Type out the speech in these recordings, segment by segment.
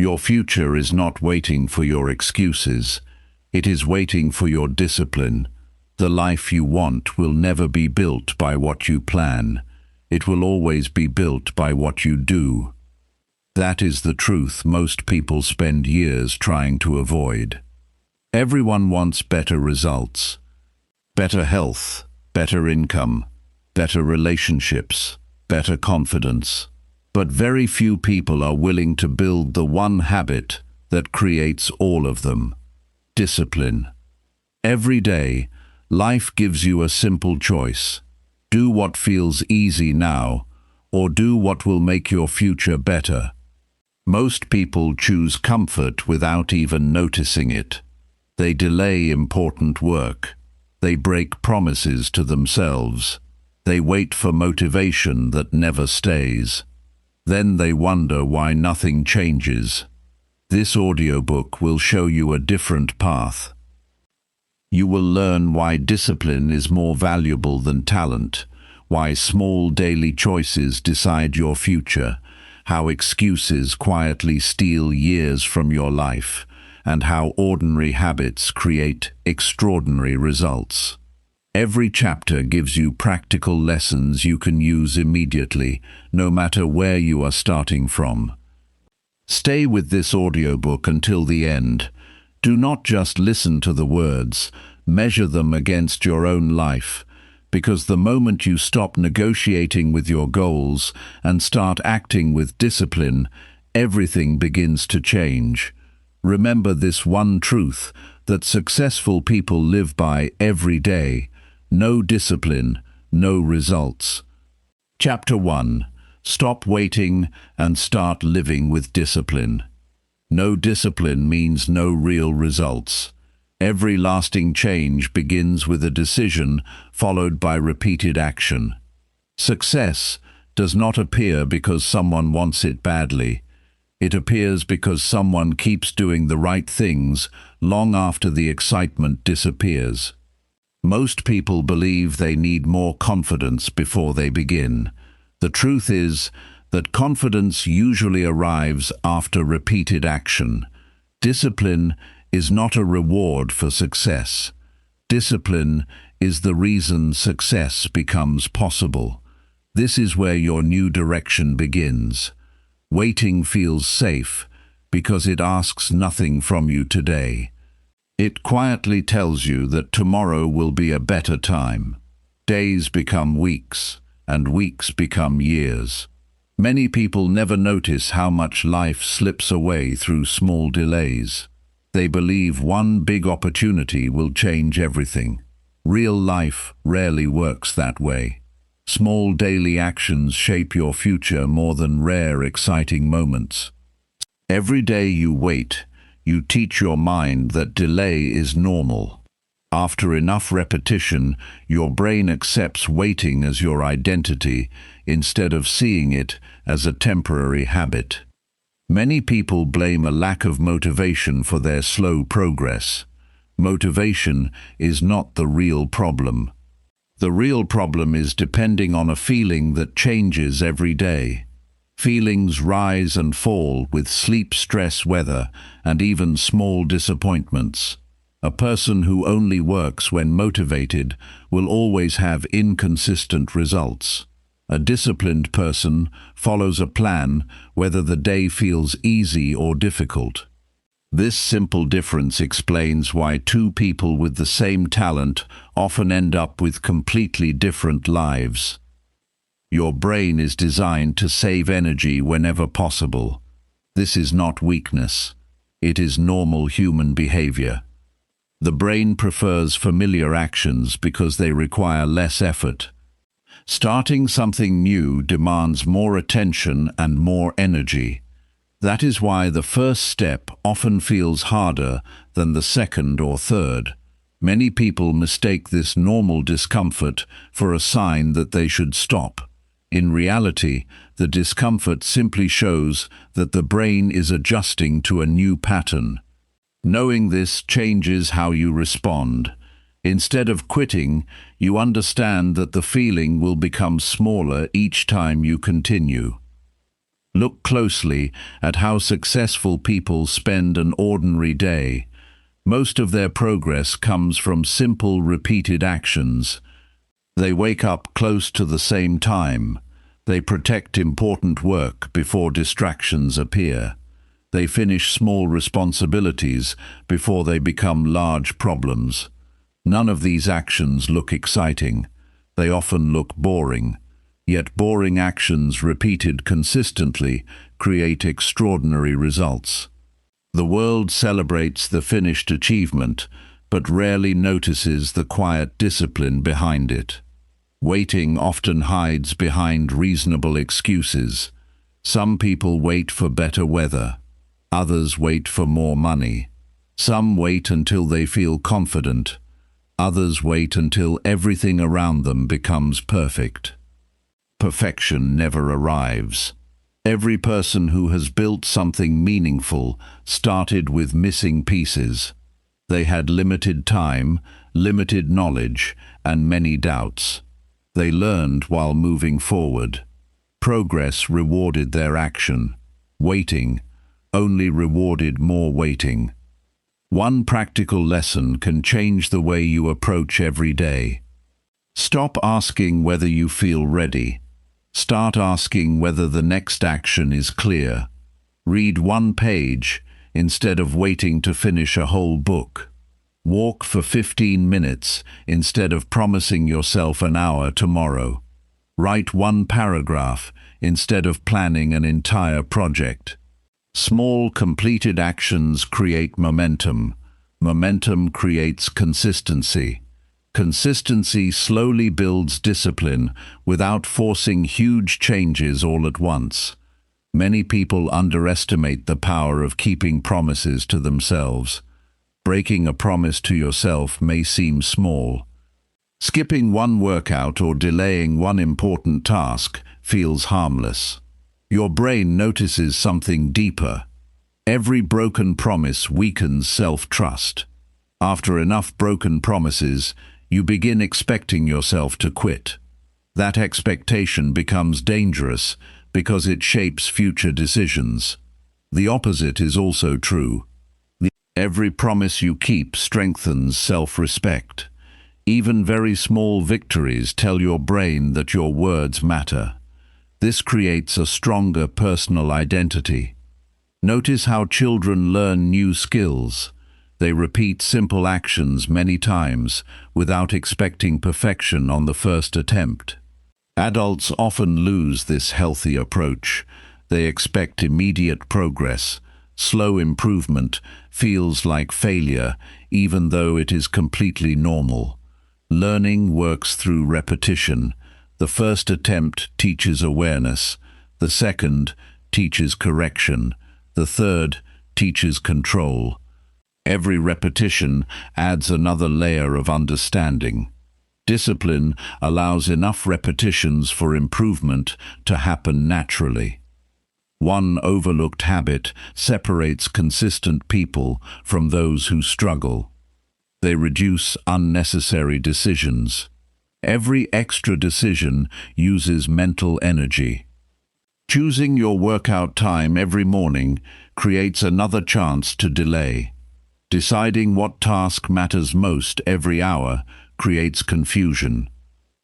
Your future is not waiting for your excuses. It is waiting for your discipline. The life you want will never be built by what you plan. It will always be built by what you do. That is the truth most people spend years trying to avoid. Everyone wants better results. Better health, better income, better relationships, better confidence. But very few people are willing to build the one habit that creates all of them: discipline. Every day, life gives you a simple choice. Do what feels easy now, or do what will make your future better. Most people choose comfort without even noticing it. They delay important work. They break promises to themselves. They wait for motivation that never stays. Then they wonder why nothing changes. This audiobook will show you a different path. You will learn why discipline is more valuable than talent, why small daily choices decide your future, how excuses quietly steal years from your life, and how ordinary habits create extraordinary results. Every chapter gives you practical lessons you can use immediately, no matter where you are starting from. Stay with this audiobook until the end. Do not just listen to the words, measure them against your own life, because the moment you stop negotiating with your goals and start acting with discipline, everything begins to change. Remember this one truth that successful people live by every day: no discipline, no results. Chapter 1. Stop waiting and start living with discipline. No discipline means no real results. Every lasting change begins with a decision followed by repeated action. Success does not appear because someone wants it badly. It appears because someone keeps doing the right things long after the excitement disappears. Most people believe they need more confidence before they begin. The truth is that confidence usually arrives after repeated action. Discipline is not a reward for success. Discipline is the reason success becomes possible. This is where your new direction begins. Waiting feels safe because it asks nothing from you today. It quietly tells you that tomorrow will be a better time. Days become weeks, and weeks become years. Many people never notice how much life slips away through small delays. They believe one big opportunity will change everything. Real life rarely works that way. Small daily actions shape your future more than rare, exciting moments. Every day you wait, you teach your mind that delay is normal. After enough repetition, your brain accepts waiting as your identity instead of seeing it as a temporary habit. Many people blame a lack of motivation for their slow progress. Motivation is not the real problem. The real problem is depending on a feeling that changes every day. Feelings rise and fall with sleep, stress, weather, and even small disappointments. A person who only works when motivated will always have inconsistent results. A disciplined person follows a plan whether the day feels easy or difficult. This simple difference explains why two people with the same talent often end up with completely different lives. Your brain is designed to save energy whenever possible. This is not weakness. It is normal human behavior. The brain prefers familiar actions because they require less effort. Starting something new demands more attention and more energy. That is why the first step often feels harder than the second or third. Many people mistake this normal discomfort for a sign that they should stop. In reality, the discomfort simply shows that the brain is adjusting to a new pattern. Knowing this changes how you respond. Instead of quitting, you understand that the feeling will become smaller each time you continue. Look closely at how successful people spend an ordinary day. Most of their progress comes from simple, repeated actions. They wake up close to the same time. They protect important work before distractions appear. They finish small responsibilities before they become large problems. None of these actions look exciting. They often look boring. Yet boring actions repeated consistently create extraordinary results. The world celebrates the finished achievement, but rarely notices the quiet discipline behind it. Waiting often hides behind reasonable excuses. Some people wait for better weather. Others wait for more money. Some wait until they feel confident. Others wait until everything around them becomes perfect. Perfection never arrives. Every person who has built something meaningful started with missing pieces. They had limited time, limited knowledge, and many doubts. They learned while moving forward. Progress rewarded their action. Waiting only rewarded more waiting. One practical lesson can change the way you approach every day. Stop asking whether you feel ready. Start asking whether the next action is clear. Read one page instead of waiting to finish a whole book. Walk for 15 minutes instead of promising yourself an hour tomorrow. Write one paragraph instead of planning an entire project. Small, completed actions create momentum. Momentum creates consistency. Consistency slowly builds discipline without forcing huge changes all at once. Many people underestimate the power of keeping promises to themselves. Breaking a promise to yourself may seem small. Skipping one workout or delaying one important task feels harmless. Your brain notices something deeper. Every broken promise weakens self-trust. After enough broken promises, you begin expecting yourself to quit. That expectation becomes dangerous because it shapes future decisions. The opposite is also true. Every promise you keep strengthens self-respect. Even very small victories tell your brain that your words matter. This creates a stronger personal identity. Notice how children learn new skills. They repeat simple actions many times without expecting perfection on the first attempt. Adults often lose this healthy approach. They expect immediate progress. Slow improvement feels like failure, even though it is completely normal. Learning works through repetition. The first attempt teaches awareness. The second teaches correction. The third teaches control. Every repetition adds another layer of understanding. Discipline allows enough repetitions for improvement to happen naturally. One overlooked habit separates consistent people from those who struggle. They reduce unnecessary decisions. Every extra decision uses mental energy. Choosing your workout time every morning creates another chance to delay. Deciding what task matters most every hour creates confusion.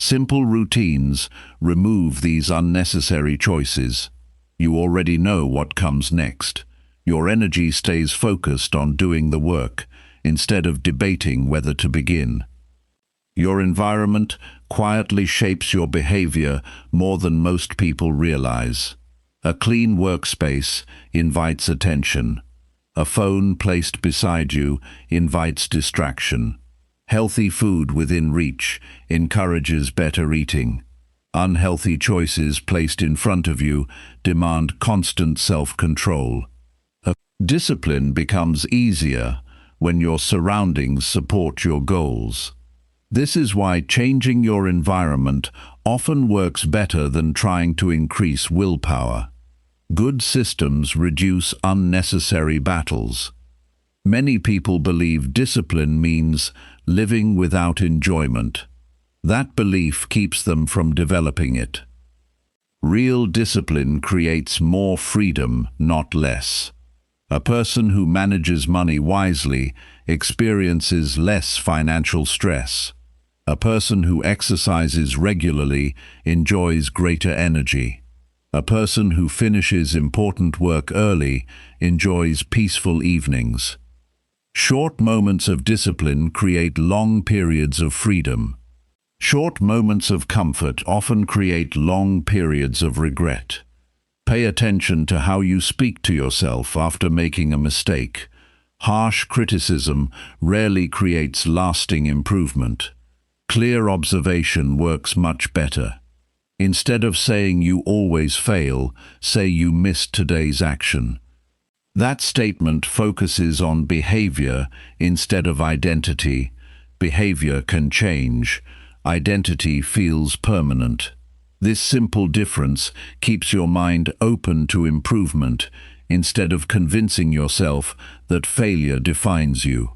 Simple routines remove these unnecessary choices. You already know what comes next. Your energy stays focused on doing the work instead of debating whether to begin. Your environment quietly shapes your behavior more than most people realize. A clean workspace invites attention. A phone placed beside you invites distraction. Healthy food within reach encourages better eating. Unhealthy choices placed in front of you demand constant self-control. Discipline becomes easier when your surroundings support your goals. This is why changing your environment often works better than trying to increase willpower. Good systems reduce unnecessary battles. Many people believe discipline means living without enjoyment. That belief keeps them from developing it. Real discipline creates more freedom, not less. A person who manages money wisely experiences less financial stress. A person who exercises regularly enjoys greater energy. A person who finishes important work early enjoys peaceful evenings. Short moments of discipline create long periods of freedom. Short moments of comfort often create long periods of regret. Pay attention to how you speak to yourself after making a mistake. Harsh criticism rarely creates lasting improvement. Clear observation works much better. Instead of saying you always fail, say you missed today's action. That statement focuses on behavior instead of identity. Behavior can change. Identity feels permanent. This simple difference keeps your mind open to improvement instead of convincing yourself that failure defines you.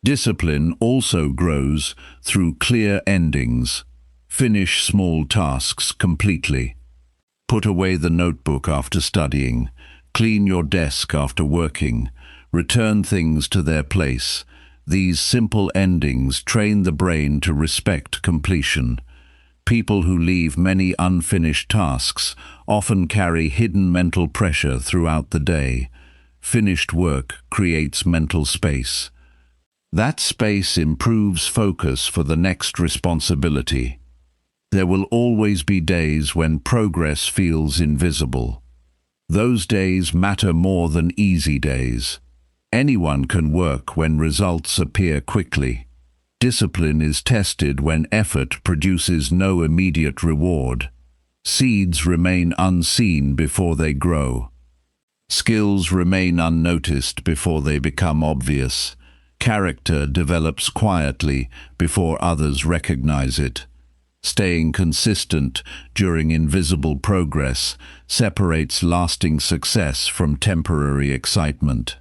Discipline also grows through clear endings. Finish small tasks completely. Put away the notebook after studying. Clean your desk after working. Return things to their place. These simple endings train the brain to respect completion. People who leave many unfinished tasks often carry hidden mental pressure throughout the day. Finished work creates mental space. That space improves focus for the next responsibility. There will always be days when progress feels invisible. Those days matter more than easy days. Anyone can work when results appear quickly. Discipline is tested when effort produces no immediate reward. Seeds remain unseen before they grow. Skills remain unnoticed before they become obvious. Character develops quietly before others recognize it. Staying consistent during invisible progress separates lasting success from temporary excitement.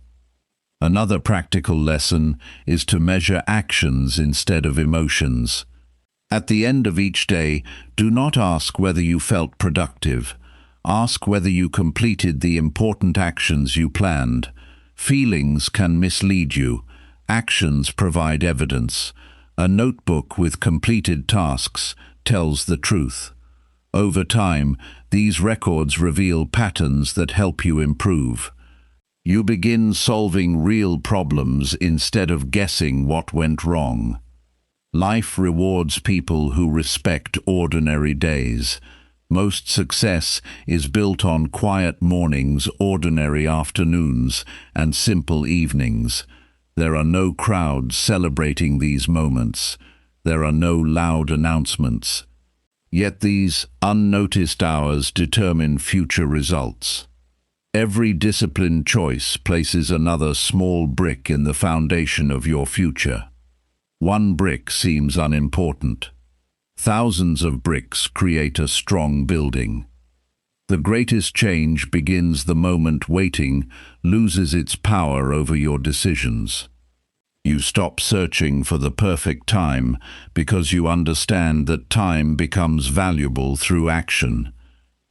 Another practical lesson is to measure actions instead of emotions. At the end of each day, do not ask whether you felt productive. Ask whether you completed the important actions you planned. Feelings can mislead you. Actions provide evidence. A notebook with completed tasks tells the truth. Over time, these records reveal patterns that help you improve. You begin solving real problems instead of guessing what went wrong. Life rewards people who respect ordinary days. Most success is built on quiet mornings, ordinary afternoons, and simple evenings. There are no crowds celebrating these moments. There are no loud announcements. Yet these unnoticed hours determine future results. Every disciplined choice places another small brick in the foundation of your future. One brick seems unimportant. Thousands of bricks create a strong building. The greatest change begins the moment waiting loses its power over your decisions. You stop searching for the perfect time because you understand that time becomes valuable through action.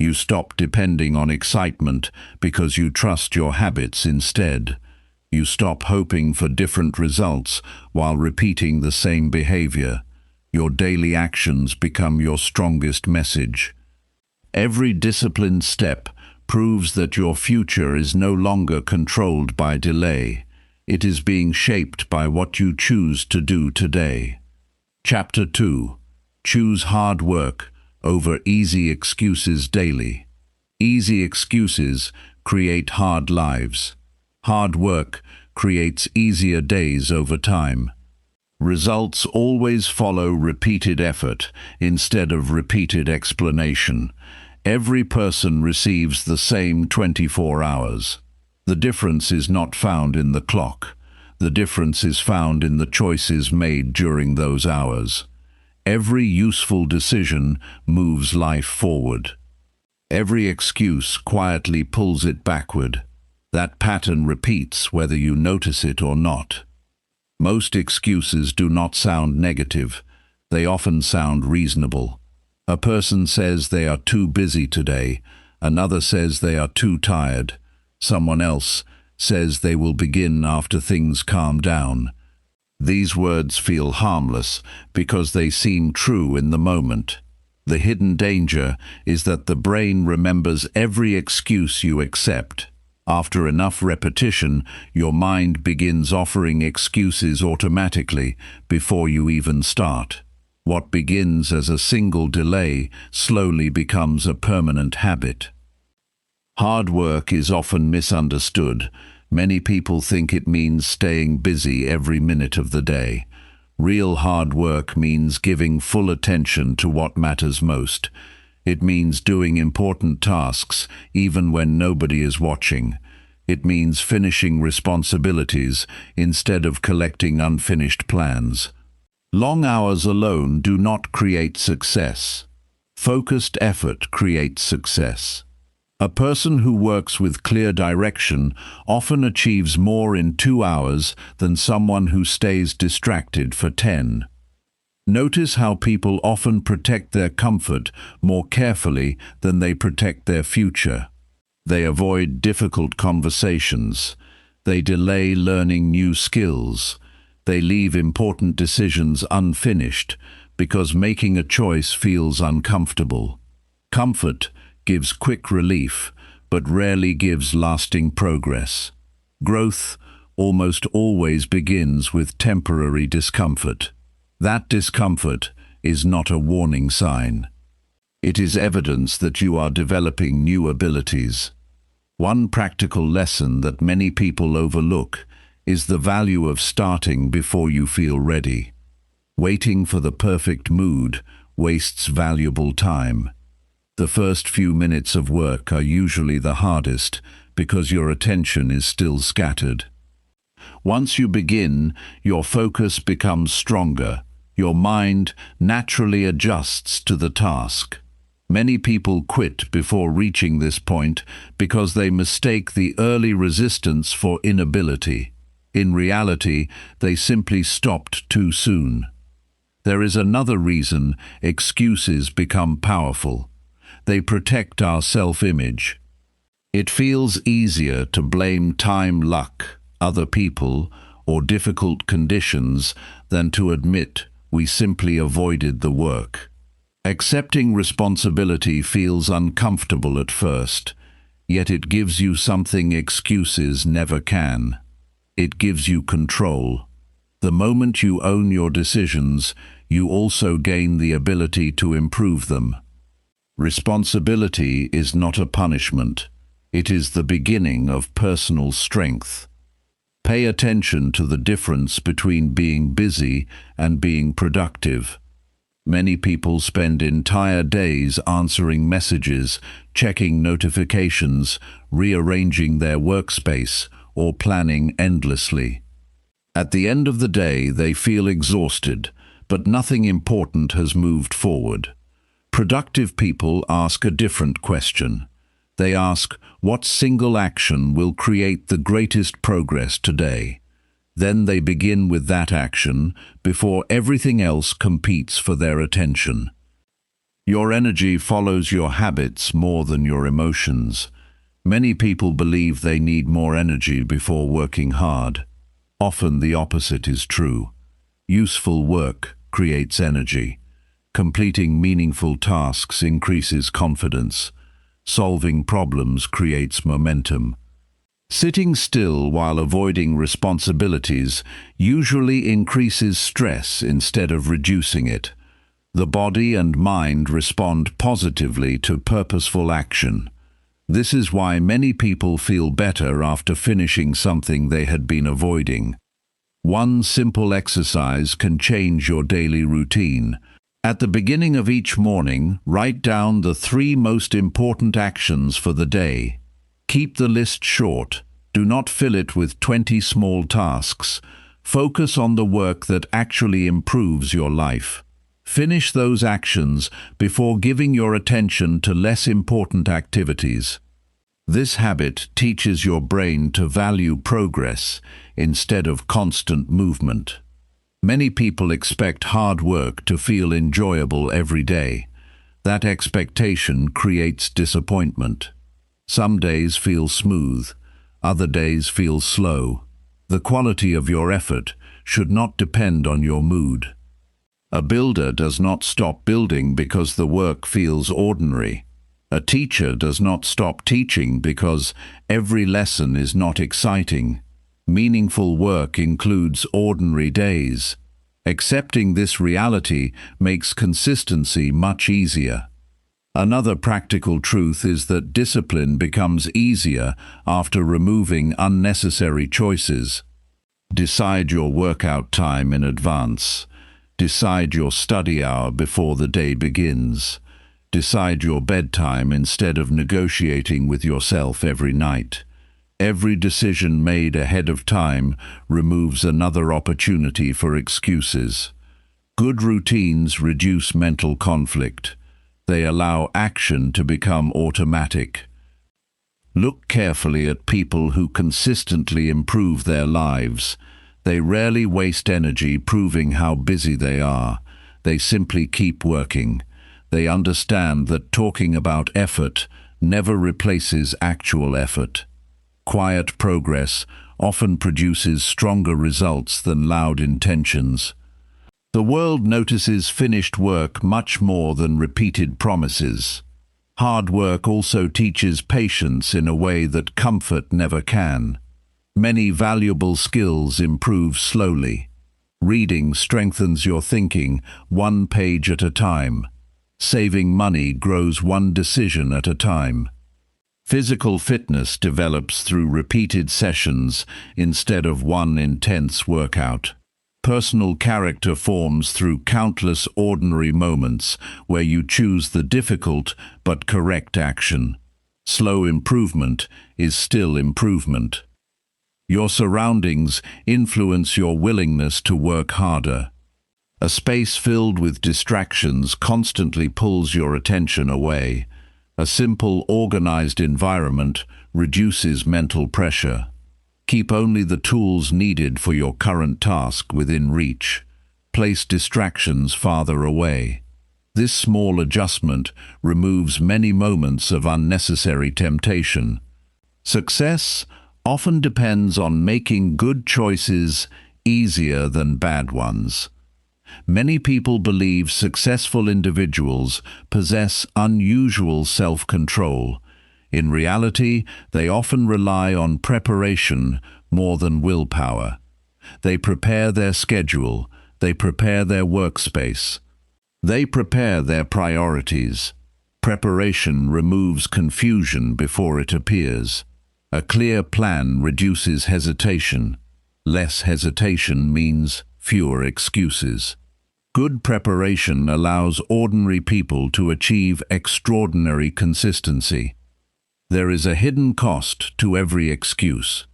You stop depending on excitement because you trust your habits instead. You stop hoping for different results while repeating the same behavior. Your daily actions become your strongest message. Every disciplined step proves that your future is no longer controlled by delay. It is being shaped by what you choose to do today. Chapter 2. Choose hard work over easy excuses daily. Easy excuses create hard lives. Hard work creates easier days over time. Results always follow repeated effort instead of repeated explanation. Every person receives the same 24 hours. The difference is not found in the clock. The difference is found in the choices made during those hours. Every useful decision moves life forward. Every excuse quietly pulls it backward. That pattern repeats whether you notice it or not. Most excuses do not sound negative. They often sound reasonable. A person says they are too busy today, another says they are too tired, someone else says they will begin after things calm down. These words feel harmless because they seem true in the moment. The hidden danger is that the brain remembers every excuse you accept. After enough repetition, your mind begins offering excuses automatically before you even start. What begins as a single delay slowly becomes a permanent habit. Hard work is often misunderstood. Many people think it means staying busy every minute of the day. Real hard work means giving full attention to what matters most. It means doing important tasks even when nobody is watching. It means finishing responsibilities instead of collecting unfinished plans. Long hours alone do not create success. Focused effort creates success. A person who works with clear direction often achieves more in 2 hours than someone who stays distracted for 10. Notice how people often protect their comfort more carefully than they protect their future. They avoid difficult conversations. They delay learning new skills. They leave important decisions unfinished because making a choice feels uncomfortable. Comfort gives quick relief, but rarely gives lasting progress. Growth almost always begins with temporary discomfort. That discomfort is not a warning sign. It is evidence that you are developing new abilities. One practical lesson that many people overlook is the value of starting before you feel ready. Waiting for the perfect mood wastes valuable time. The first few minutes of work are usually the hardest because your attention is still scattered. Once you begin, your focus becomes stronger. Your mind naturally adjusts to the task. Many people quit before reaching this point because they mistake the early resistance for inability. In reality, they simply stopped too soon. There is another reason excuses become powerful. They protect our self-image. It feels easier to blame time, luck, other people, or difficult conditions than to admit we simply avoided the work. Accepting responsibility feels uncomfortable at first, yet it gives you something excuses never can. It gives you control. The moment you own your decisions, you also gain the ability to improve them. Responsibility is not a punishment. It is the beginning of personal strength. Pay attention to the difference between being busy and being productive. Many people spend entire days answering messages, checking notifications, rearranging their workspace, or planning endlessly. At the end of the day, they feel exhausted, but nothing important has moved forward. Productive people ask a different question. They ask, what single action will create the greatest progress today? Then they begin with that action before everything else competes for their attention. Your energy follows your habits more than your emotions. Many people believe they need more energy before working hard. Often the opposite is true. Useful work creates energy. Completing meaningful tasks increases confidence. Solving problems creates momentum. Sitting still while avoiding responsibilities usually increases stress instead of reducing it. The body and mind respond positively to purposeful action. This is why many people feel better after finishing something they had been avoiding. One simple exercise can change your daily routine. At the beginning of each morning, write down the 3 most important actions for the day. Keep the list short. Do not fill it with 20 small tasks. Focus on the work that actually improves your life. Finish those actions before giving your attention to less important activities. This habit teaches your brain to value progress instead of constant movement. Many people expect hard work to feel enjoyable every day, That expectation creates disappointment. Some days feel smooth, other days feel slow. The quality of your effort should not depend on your mood. A builder does not stop building because the work feels ordinary. A teacher does not stop teaching because every lesson is not exciting. Meaningful work includes ordinary days. Accepting this reality makes consistency much easier. Another practical truth is that discipline becomes easier after removing unnecessary choices. Decide your workout time in advance. Decide your study hour before the day begins. Decide your bedtime instead of negotiating with yourself every night. Every decision made ahead of time removes another opportunity for excuses. Good routines reduce mental conflict. They allow action to become automatic. Look carefully at people who consistently improve their lives. They rarely waste energy proving how busy they are. They simply keep working. They understand that talking about effort never replaces actual effort. Quiet progress often produces stronger results than loud intentions. The world notices finished work much more than repeated promises. Hard work also teaches patience in a way that comfort never can. Many valuable skills improve slowly. Reading strengthens your thinking one page at a time. Saving money grows one decision at a time. Physical fitness develops through repeated sessions instead of one intense workout. Personal character forms through countless ordinary moments where you choose the difficult but correct action. Slow improvement is still improvement. Your surroundings influence your willingness to work harder. A space filled with distractions constantly pulls your attention away. A simple, organized environment reduces mental pressure. Keep only the tools needed for your current task within reach. Place distractions farther away. This small adjustment removes many moments of unnecessary temptation. Success often depends on making good choices easier than bad ones. Many people believe successful individuals possess unusual self-control. In reality, they often rely on preparation more than willpower. They prepare their schedule, they prepare their workspace, they prepare their priorities. Preparation removes confusion before it appears. A clear plan reduces hesitation. Less hesitation means fewer excuses. Good preparation allows ordinary people to achieve extraordinary consistency. There is a hidden cost to every excuse.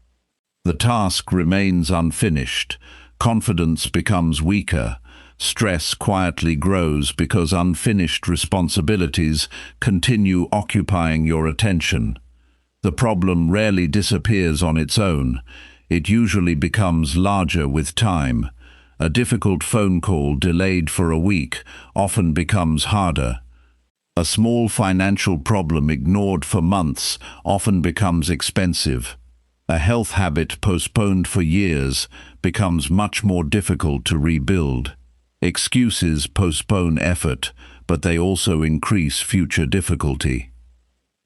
The task remains unfinished. Confidence becomes weaker. Stress quietly grows because unfinished responsibilities continue occupying your attention. The problem rarely disappears on its own. It usually becomes larger with time. A difficult phone call delayed for a week often becomes harder. A small financial problem ignored for months often becomes expensive. A health habit postponed for years becomes much more difficult to rebuild. Excuses postpone effort, but they also increase future difficulty.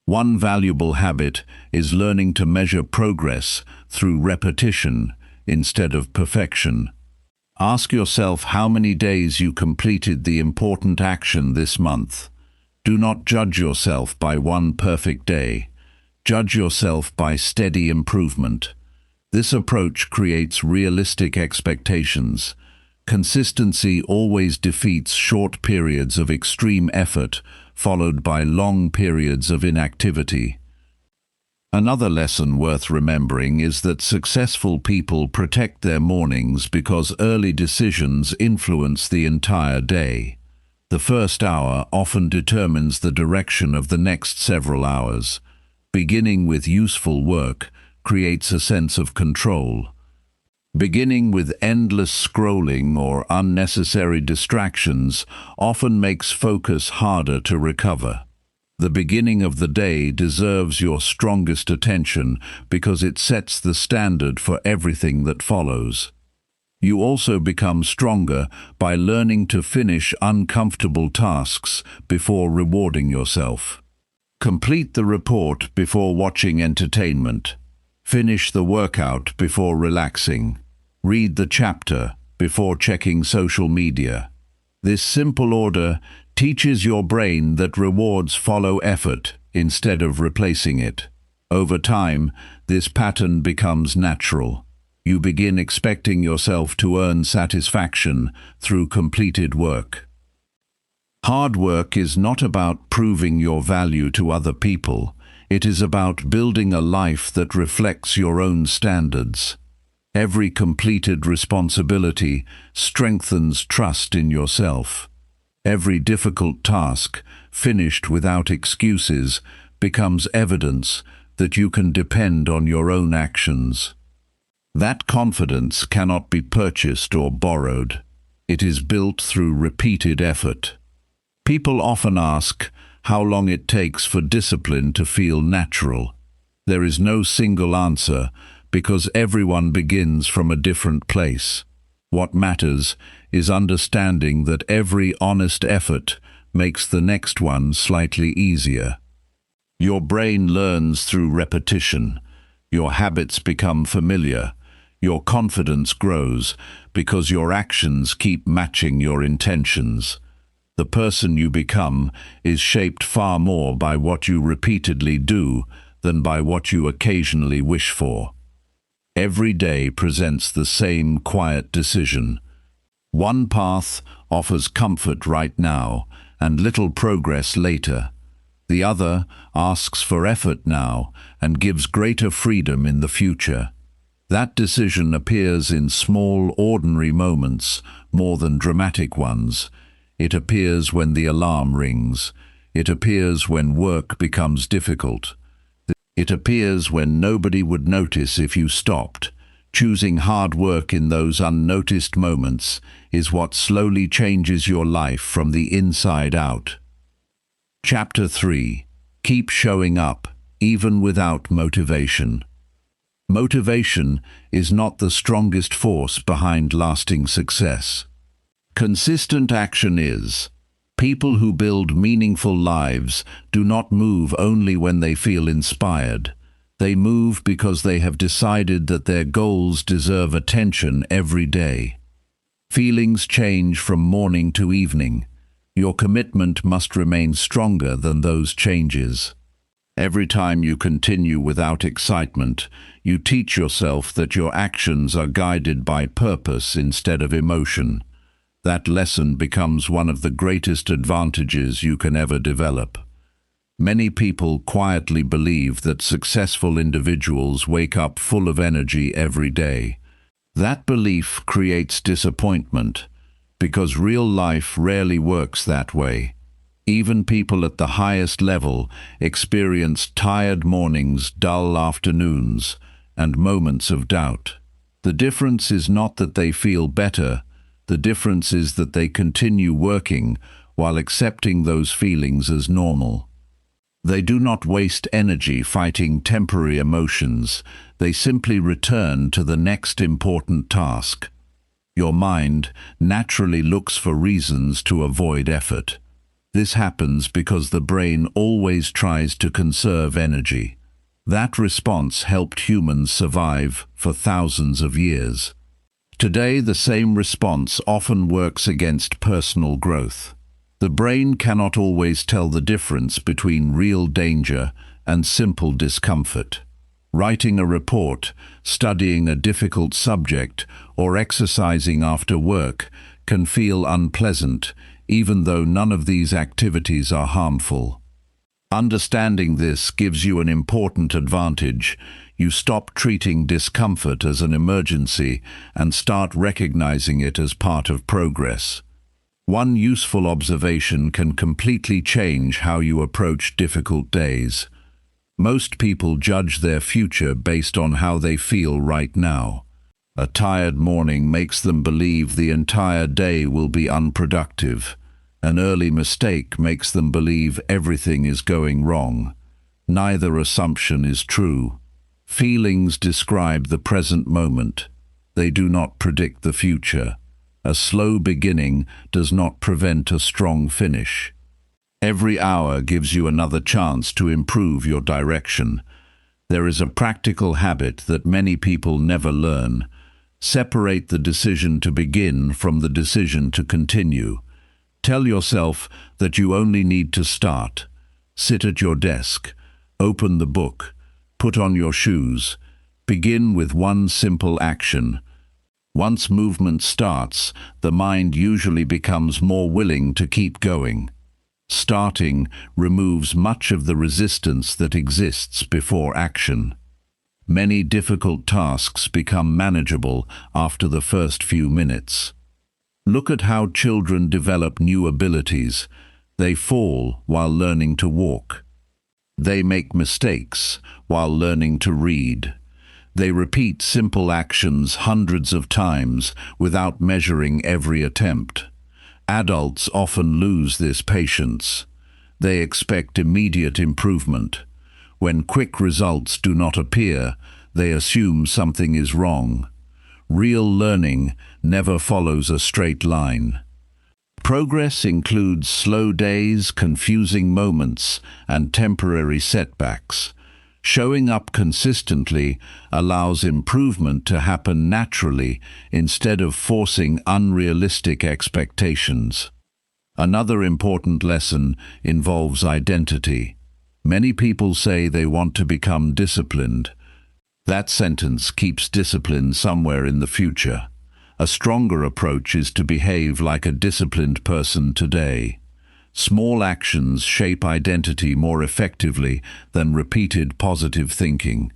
One valuable habit is learning to measure progress through repetition instead of perfection. Ask yourself how many days you completed the important action this month. Do not judge yourself by one perfect day. Judge yourself by steady improvement. This approach creates realistic expectations. Consistency always defeats short periods of extreme effort, followed by long periods of inactivity. Another lesson worth remembering is that successful people protect their mornings because early decisions influence the entire day. The first hour often determines the direction of the next several hours. Beginning with useful work creates a sense of control. Beginning with endless scrolling or unnecessary distractions often makes focus harder to recover. The beginning of the day deserves your strongest attention because it sets the standard for everything that follows. You also become stronger by learning to finish uncomfortable tasks before rewarding yourself. Complete the report before watching entertainment. Finish the workout before relaxing. Read the chapter before checking social media. This simple order teaches your brain that rewards follow effort instead of replacing it. Over time, this pattern becomes natural. You begin expecting yourself to earn satisfaction through completed work. Hard work is not about proving your value to other people. It is about building a life that reflects your own standards. Every completed responsibility strengthens trust in yourself. Every difficult task, finished without excuses, becomes evidence that you can depend on your own actions. That confidence cannot be purchased or borrowed. It is built through repeated effort. People often ask how long it takes for discipline to feel natural. There is no single answer because everyone begins from a different place. What matters is understanding that every honest effort makes the next one slightly easier. Your brain learns through repetition. Your habits become familiar. Your confidence grows because your actions keep matching your intentions. The person you become is shaped far more by what you repeatedly do than by what you occasionally wish for. Every day presents the same quiet decision. One path offers comfort right now and little progress later. The other asks for effort now and gives greater freedom in the future. That decision appears in small, ordinary moments more than dramatic ones. It appears when the alarm rings. It appears when work becomes difficult. It appears when nobody would notice if you stopped. Choosing hard work in those unnoticed moments is what slowly changes your life from the inside out. Chapter 3. Keep showing up, even without motivation. Motivation is not the strongest force behind lasting success. Consistent action is. People who build meaningful lives do not move only when they feel inspired. They move because they have decided that their goals deserve attention every day. Feelings change from morning to evening. Your commitment must remain stronger than those changes. Every time you continue without excitement, you teach yourself that your actions are guided by purpose instead of emotion. That lesson becomes one of the greatest advantages you can ever develop. Many people quietly believe that successful individuals wake up full of energy every day. That belief creates disappointment, because real life rarely works that way. Even people at the highest level experience tired mornings, dull afternoons, and moments of doubt. The difference is not that they feel better. The difference is that they continue working while accepting those feelings as normal. They do not waste energy fighting temporary emotions. They simply return to the next important task. Your mind naturally looks for reasons to avoid effort. This happens because the brain always tries to conserve energy. That response helped humans survive for thousands of years. Today, the same response often works against personal growth. The brain cannot always tell the difference between real danger and simple discomfort. Writing a report, studying a difficult subject, or exercising after work can feel unpleasant, even though none of these activities are harmful. Understanding this gives you an important advantage. You stop treating discomfort as an emergency and start recognizing it as part of progress. One useful observation can completely change how you approach difficult days. Most people judge their future based on how they feel right now. A tired morning makes them believe the entire day will be unproductive. An early mistake makes them believe everything is going wrong. Neither assumption is true. Feelings describe the present moment. They do not predict the future. A slow beginning does not prevent a strong finish. Every hour gives you another chance to improve your direction. There is a practical habit that many people never learn. Separate the decision to begin from the decision to continue. Tell yourself that you only need to start. Sit at your desk. Open the book. Put on your shoes. Begin with one simple action. Once movement starts, the mind usually becomes more willing to keep going. Starting removes much of the resistance that exists before action. Many difficult tasks become manageable after the first few minutes. Look at how children develop new abilities. They fall while learning to walk. They make mistakes while learning to read. They repeat simple actions hundreds of times without measuring every attempt. Adults often lose this patience. They expect immediate improvement. When quick results do not appear, they assume something is wrong. Real learning never follows a straight line. Progress includes slow days, confusing moments, and temporary setbacks. Showing up consistently allows improvement to happen naturally instead of forcing unrealistic expectations. Another important lesson involves identity. Many people say they want to become disciplined. That sentence keeps discipline somewhere in the future. A stronger approach is to behave like a disciplined person today. Small actions shape identity more effectively than repeated positive thinking.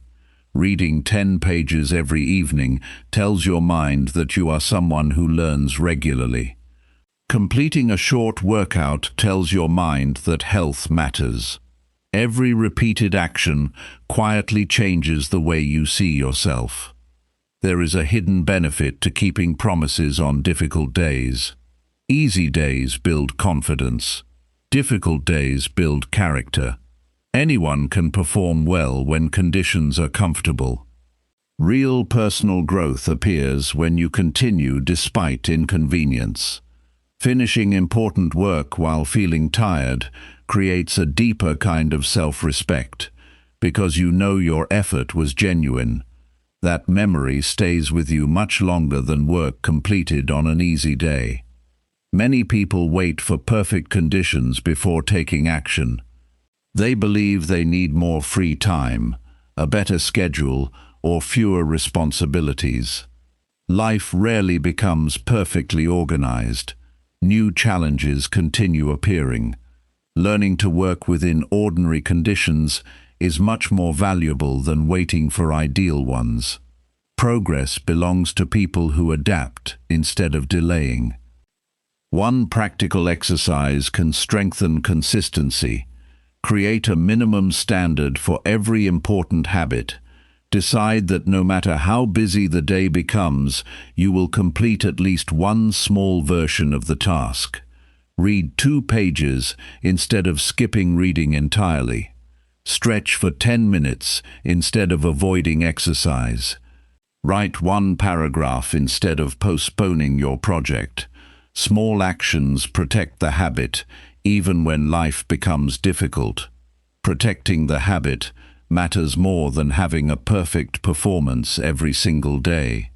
Reading 10 pages every evening tells your mind that you are someone who learns regularly. Completing a short workout tells your mind that health matters. Every repeated action quietly changes the way you see yourself. There is a hidden benefit to keeping promises on difficult days. Easy days build confidence. Difficult days build character. Anyone can perform well when conditions are comfortable. Real personal growth appears when you continue despite inconvenience. Finishing important work while feeling tired creates a deeper kind of self-respect, because you know your effort was genuine. That memory stays with you much longer than work completed on an easy day. Many people wait for perfect conditions before taking action. They believe they need more free time, a better schedule, or fewer responsibilities. Life rarely becomes perfectly organized. New challenges continue appearing. Learning to work within ordinary conditions is much more valuable than waiting for ideal ones. Progress belongs to people who adapt instead of delaying. One practical exercise can strengthen consistency. Create a minimum standard for every important habit. Decide that no matter how busy the day becomes, you will complete at least one small version of the task. Read 2 pages instead of skipping reading entirely. Stretch for 10 minutes instead of avoiding exercise. Write 1 paragraph instead of postponing your project. Small actions protect the habit, even when life becomes difficult. Protecting the habit matters more than having a perfect performance every single day.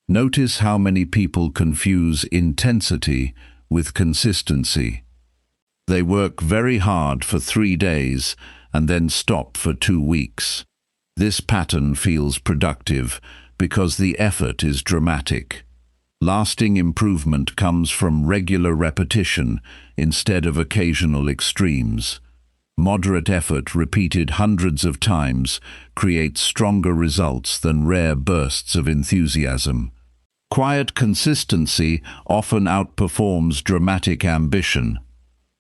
Notice how many people confuse intensity with consistency. They work very hard for 3 days and then stop for 2 weeks. This pattern feels productive because the effort is dramatic. Lasting improvement comes from regular repetition instead of occasional extremes. Moderate effort repeated hundreds of times creates stronger results than rare bursts of enthusiasm. Quiet consistency often outperforms dramatic ambition.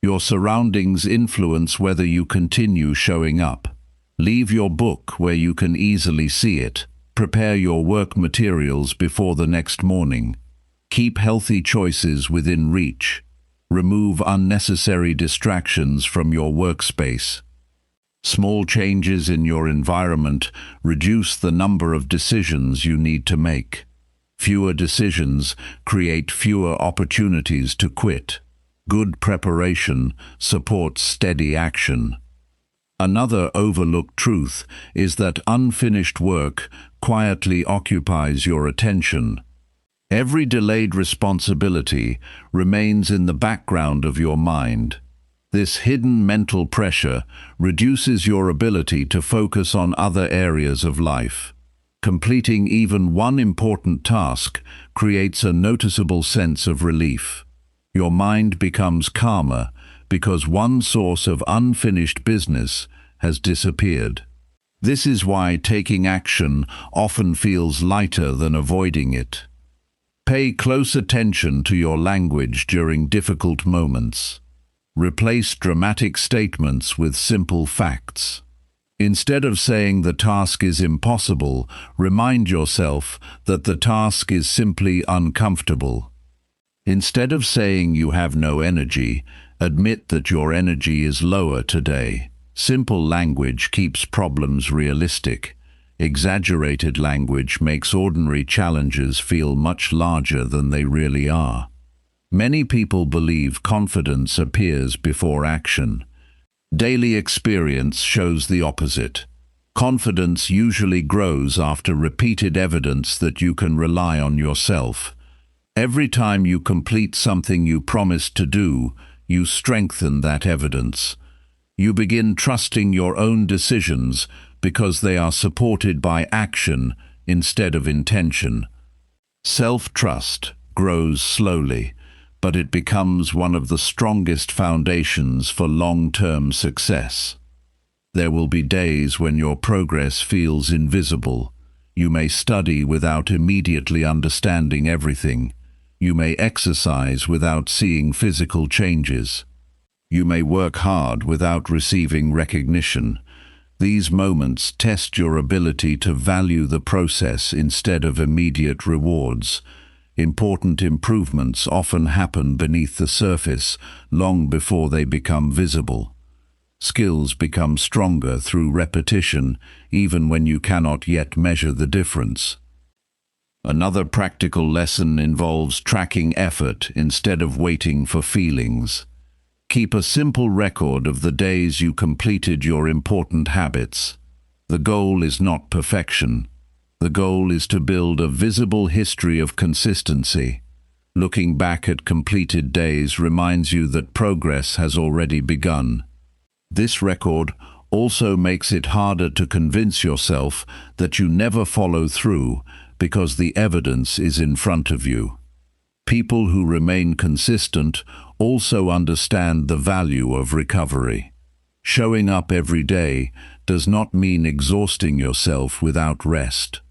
Your surroundings influence whether you continue showing up. Leave your book where you can easily see it. Prepare your work materials before the next morning. Keep healthy choices within reach. Remove unnecessary distractions from your workspace. Small changes in your environment reduce the number of decisions you need to make. Fewer decisions create fewer opportunities to quit. Good preparation supports steady action. Another overlooked truth is that unfinished work quietly occupies your attention. Every delayed responsibility remains in the background of your mind. This hidden mental pressure reduces your ability to focus on other areas of life. Completing even one important task creates a noticeable sense of relief. Your mind becomes calmer because one source of unfinished business has disappeared. This is why taking action often feels lighter than avoiding it. Pay close attention to your language during difficult moments. Replace dramatic statements with simple facts. Instead of saying the task is impossible, remind yourself that the task is simply uncomfortable. Instead of saying you have no energy, admit that your energy is lower today. Simple language keeps problems realistic. Exaggerated language makes ordinary challenges feel much larger than they really are. Many people believe confidence appears before action. Daily experience shows the opposite. Confidence usually grows after repeated evidence that you can rely on yourself. Every time you complete something you promised to do, you strengthen that evidence. You begin trusting your own decisions because they are supported by action instead of intention. Self-trust grows slowly, but it becomes one of the strongest foundations for long-term success. There will be days when your progress feels invisible. You may study without immediately understanding everything. You may exercise without seeing physical changes. You may work hard without receiving recognition. These moments test your ability to value the process instead of immediate rewards. Important improvements often happen beneath the surface long before they become visible. Skills become stronger through repetition, even when you cannot yet measure the difference. Another practical lesson involves tracking effort instead of waiting for feelings. Keep a simple record of the days you completed your important habits. The goal is not perfection. The goal is to build a visible history of consistency. Looking back at completed days reminds you that progress has already begun. This record also makes it harder to convince yourself that you never follow through because the evidence is in front of you. People who remain consistent also understand the value of recovery. Showing up every day does not mean exhausting yourself without rest.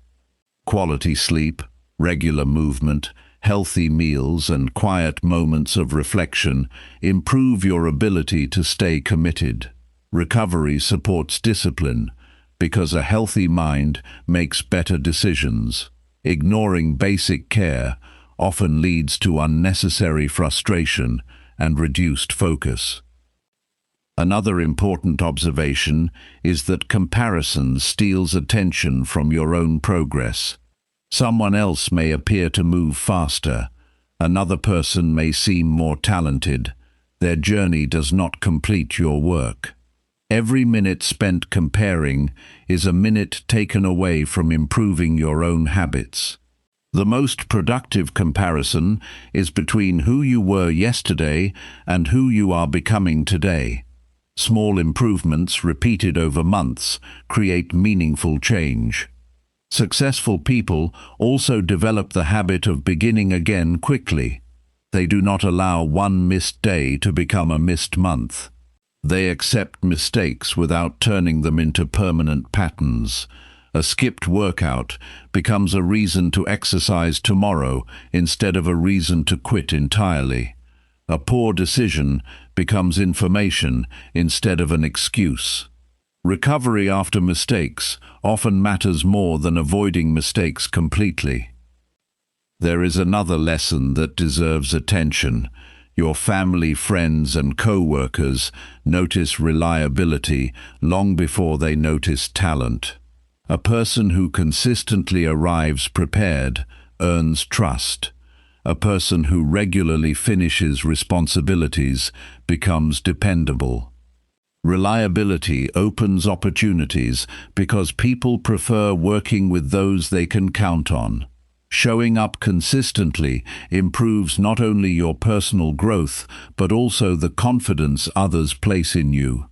Quality sleep, regular movement, healthy meals, and quiet moments of reflection improve your ability to stay committed. Recovery supports discipline because a healthy mind makes better decisions. Ignoring basic care often leads to unnecessary frustration and reduced focus. Another important observation is that comparison steals attention from your own progress. Someone else may appear to move faster. Another person may seem more talented. Their journey does not complete your work. Every minute spent comparing is a minute taken away from improving your own habits. The most productive comparison is between who you were yesterday and who you are becoming today. Small improvements repeated over months create meaningful change. Successful people also develop the habit of beginning again quickly. They do not allow one missed day to become a missed month. They accept mistakes without turning them into permanent patterns. A skipped workout becomes a reason to exercise tomorrow instead of a reason to quit entirely. A poor decision becomes information instead of an excuse. Recovery after mistakes often matters more than avoiding mistakes completely. There is another lesson that deserves attention. Your family, friends, and co-workers notice reliability long before they notice talent. A person who consistently arrives prepared earns trust. A person who regularly finishes responsibilities becomes dependable. Reliability opens opportunities because people prefer working with those they can count on. Showing up consistently improves not only your personal growth, but also the confidence others place in you.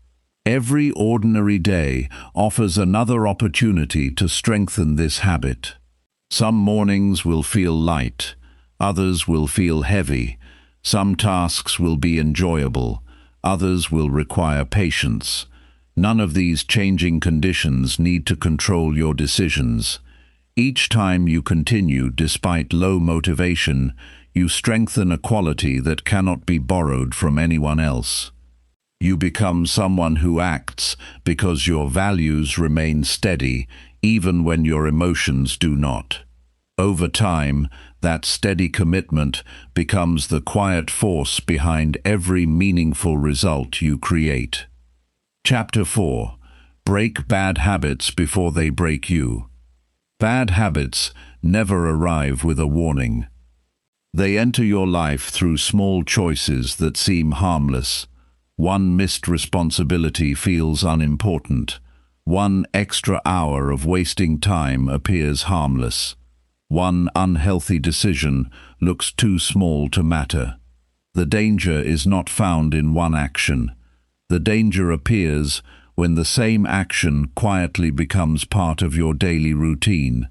Every ordinary day offers another opportunity to strengthen this habit. Some mornings will feel light, others will feel heavy. Some tasks will be enjoyable, others will require patience. None of these changing conditions need to control your decisions. Each time you continue despite low motivation, you strengthen a quality that cannot be borrowed from anyone else. You become someone who acts because your values remain steady, even when your emotions do not. Over time, that steady commitment becomes the quiet force behind every meaningful result you create. Chapter 4. Break bad habits before they break you. Bad habits never arrive with a warning. They enter your life through small choices that seem harmless. One missed responsibility feels unimportant. One extra hour of wasting time appears harmless. One unhealthy decision looks too small to matter. The danger is not found in one action. The danger appears when the same action quietly becomes part of your daily routine.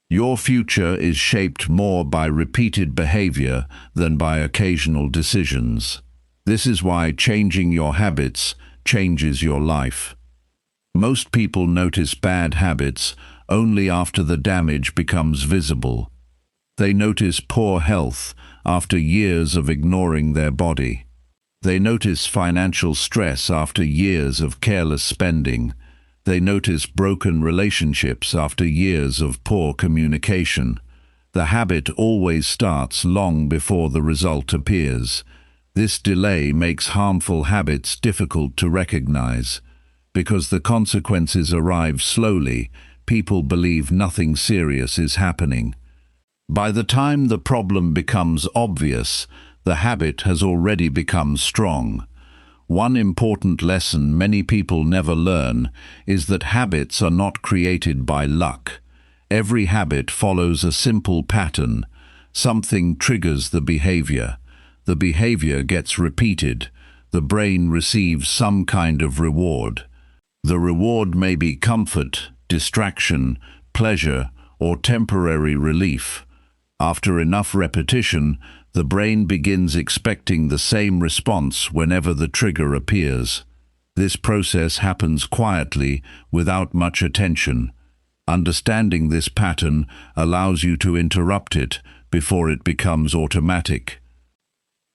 Your future is shaped more by repeated behavior than by occasional decisions. This is why changing your habits changes your life. Most people notice bad habits only after the damage becomes visible. They notice poor health after years of ignoring their body. They notice financial stress after years of careless spending. They notice broken relationships after years of poor communication. The habit always starts long before the result appears. This delay makes harmful habits difficult to recognize. Because the consequences arrive slowly, people believe nothing serious is happening. By the time the problem becomes obvious, the habit has already become strong. One important lesson many people never learn is that habits are not created by luck. Every habit follows a simple pattern. Something triggers the behavior. The behavior gets repeated. The brain receives some kind of reward. The reward may be comfort, distraction, pleasure, or temporary relief. After enough repetition, the brain begins expecting the same response whenever the trigger appears. This process happens quietly, without much attention. Understanding this pattern allows you to interrupt it before it becomes automatic.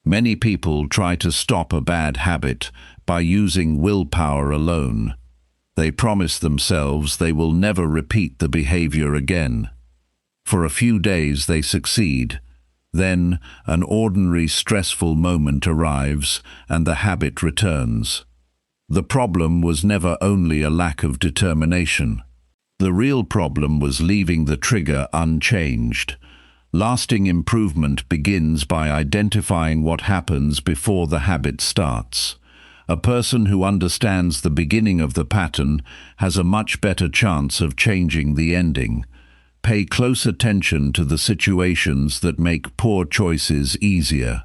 Many people try to stop a bad habit by using willpower alone. They promise themselves they will never repeat the behavior again. For a few days they succeed. Then an ordinary stressful moment arrives and the habit returns. The problem was never only a lack of determination. The real problem was leaving the trigger unchanged. Lasting improvement begins by identifying what happens before the habit starts. A person who understands the beginning of the pattern has a much better chance of changing the ending. Pay close attention to the situations that make poor choices easier.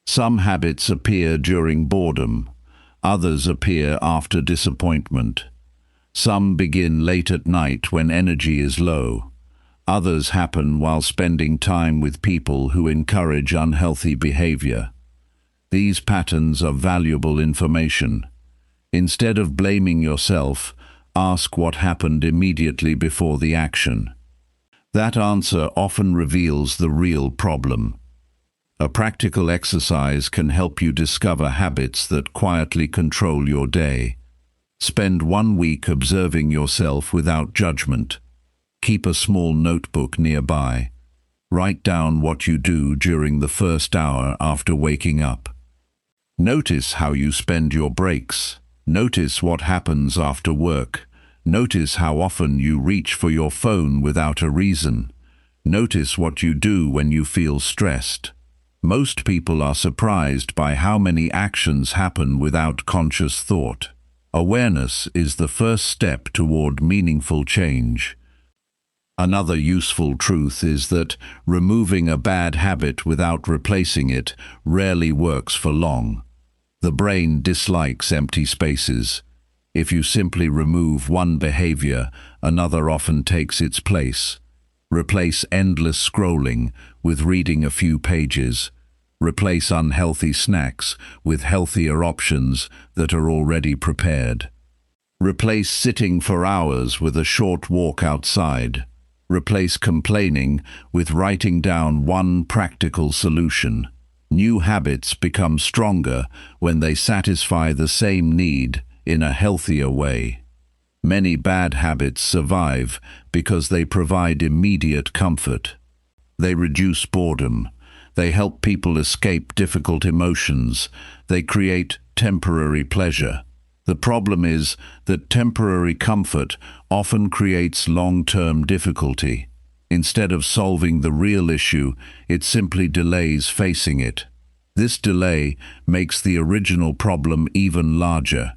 Some habits appear during boredom. Others appear after disappointment. Some begin late at night when energy is low. Others happen while spending time with people who encourage unhealthy behavior. These patterns are valuable information. Instead of blaming yourself, ask what happened immediately before the action. That answer often reveals the real problem. A practical exercise can help you discover habits that quietly control your day. Spend 1 week observing yourself without judgment. Keep a small notebook nearby. Write down what you do during the first hour after waking up. Notice how you spend your breaks. Notice what happens after work. Notice how often you reach for your phone without a reason. Notice what you do when you feel stressed. Most people are surprised by how many actions happen without conscious thought. Awareness is the first step toward meaningful change. Another useful truth is that removing a bad habit without replacing it rarely works for long. The brain dislikes empty spaces. If you simply remove one behavior, another often takes its place. Replace endless scrolling with reading a few pages. Replace unhealthy snacks with healthier options that are already prepared. Replace sitting for hours with a short walk outside. Replace complaining with writing down one practical solution. New habits become stronger when they satisfy the same need in a healthier way. Many bad habits survive because they provide immediate comfort. They reduce boredom. They help people escape difficult emotions. They create temporary pleasure. The problem is that temporary comfort often creates long-term difficulty. Instead of solving the real issue, it simply delays facing it. This delay makes the original problem even larger.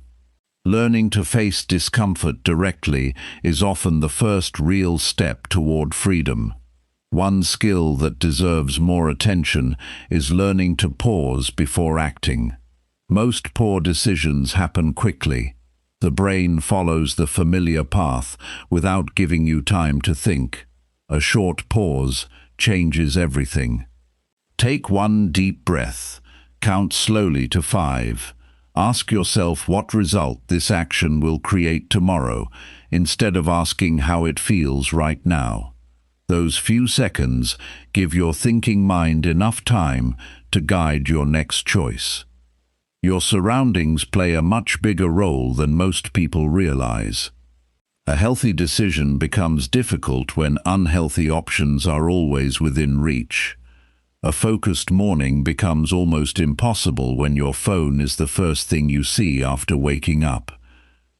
Learning to face discomfort directly is often the first real step toward freedom. One skill that deserves more attention is learning to pause before acting. Most poor decisions happen quickly. The brain follows the familiar path without giving you time to think. A short pause changes everything. Take one deep breath. Count slowly to 5. Ask yourself what result this action will create tomorrow, instead of asking how it feels right now. Those few seconds give your thinking mind enough time to guide your next choice. Your surroundings play a much bigger role than most people realize. A healthy decision becomes difficult when unhealthy options are always within reach. A focused morning becomes almost impossible when your phone is the first thing you see after waking up.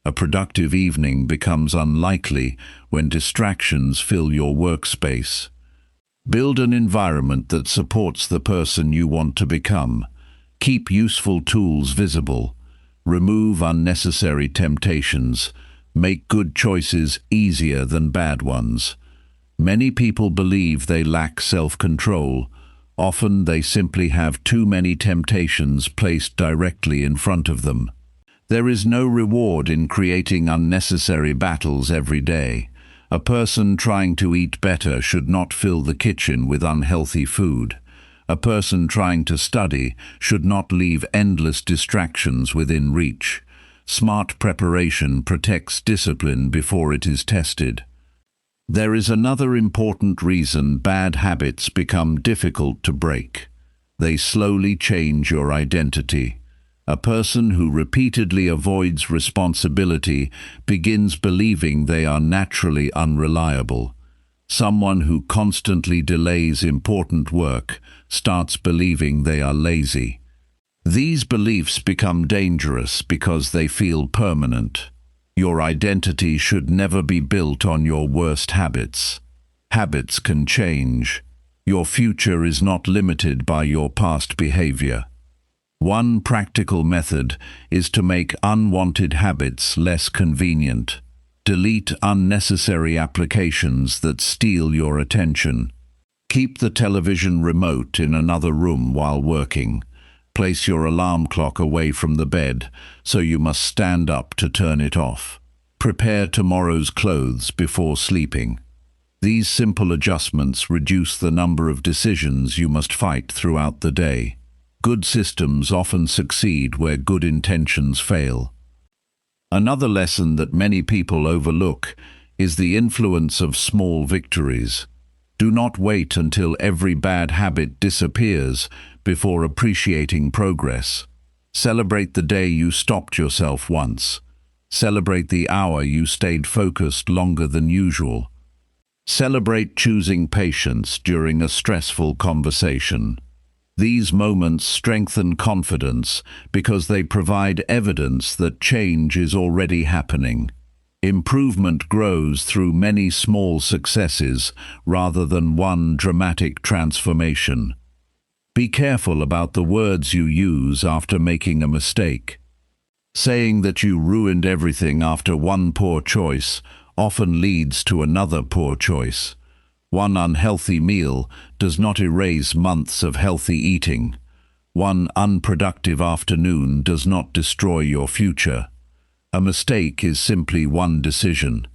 A productive evening becomes unlikely when distractions fill your workspace. Build an environment that supports the person you want to become. Keep useful tools visible. Remove unnecessary temptations. Make good choices easier than bad ones. Many people believe they lack self-control. Often they simply have too many temptations placed directly in front of them. There is no reward in creating unnecessary battles every day. A person trying to eat better should not fill the kitchen with unhealthy food. A person trying to study should not leave endless distractions within reach. Smart preparation protects discipline before it is tested. There is another important reason bad habits become difficult to break. They slowly change your identity. A person who repeatedly avoids responsibility begins believing they are naturally unreliable. Someone who constantly delays important work starts believing they are lazy. These beliefs become dangerous because they feel permanent. Your identity should never be built on your worst habits. Habits can change. Your future is not limited by your past behavior. One practical method is to make unwanted habits less convenient. Delete unnecessary applications that steal your attention. Keep the television remote in another room while working. Place your alarm clock away from the bed, so you must stand up to turn it off. Prepare tomorrow's clothes before sleeping. These simple adjustments reduce the number of decisions you must fight throughout the day. Good systems often succeed where good intentions fail. Another lesson that many people overlook is the influence of small victories. Do not wait until every bad habit disappears before appreciating progress. Celebrate the day you stopped yourself once. Celebrate the hour you stayed focused longer than usual. Celebrate choosing patience during a stressful conversation. These moments strengthen confidence because they provide evidence that change is already happening. Improvement grows through many small successes rather than one dramatic transformation. Be careful about the words you use after making a mistake. Saying that you ruined everything after one poor choice often leads to another poor choice. One unhealthy meal does not erase months of healthy eating. One unproductive afternoon does not destroy your future. A mistake is simply one decision.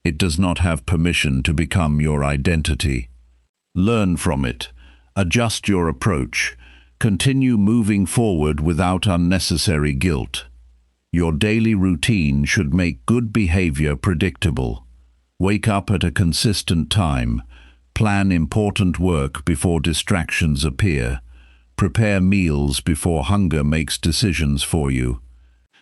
It does not have permission to become your identity. Learn from it. Adjust your approach. Continue moving forward without unnecessary guilt. Your daily routine should make good behavior predictable. Wake up at a consistent time. Plan important work before distractions appear. Prepare meals before hunger makes decisions for you.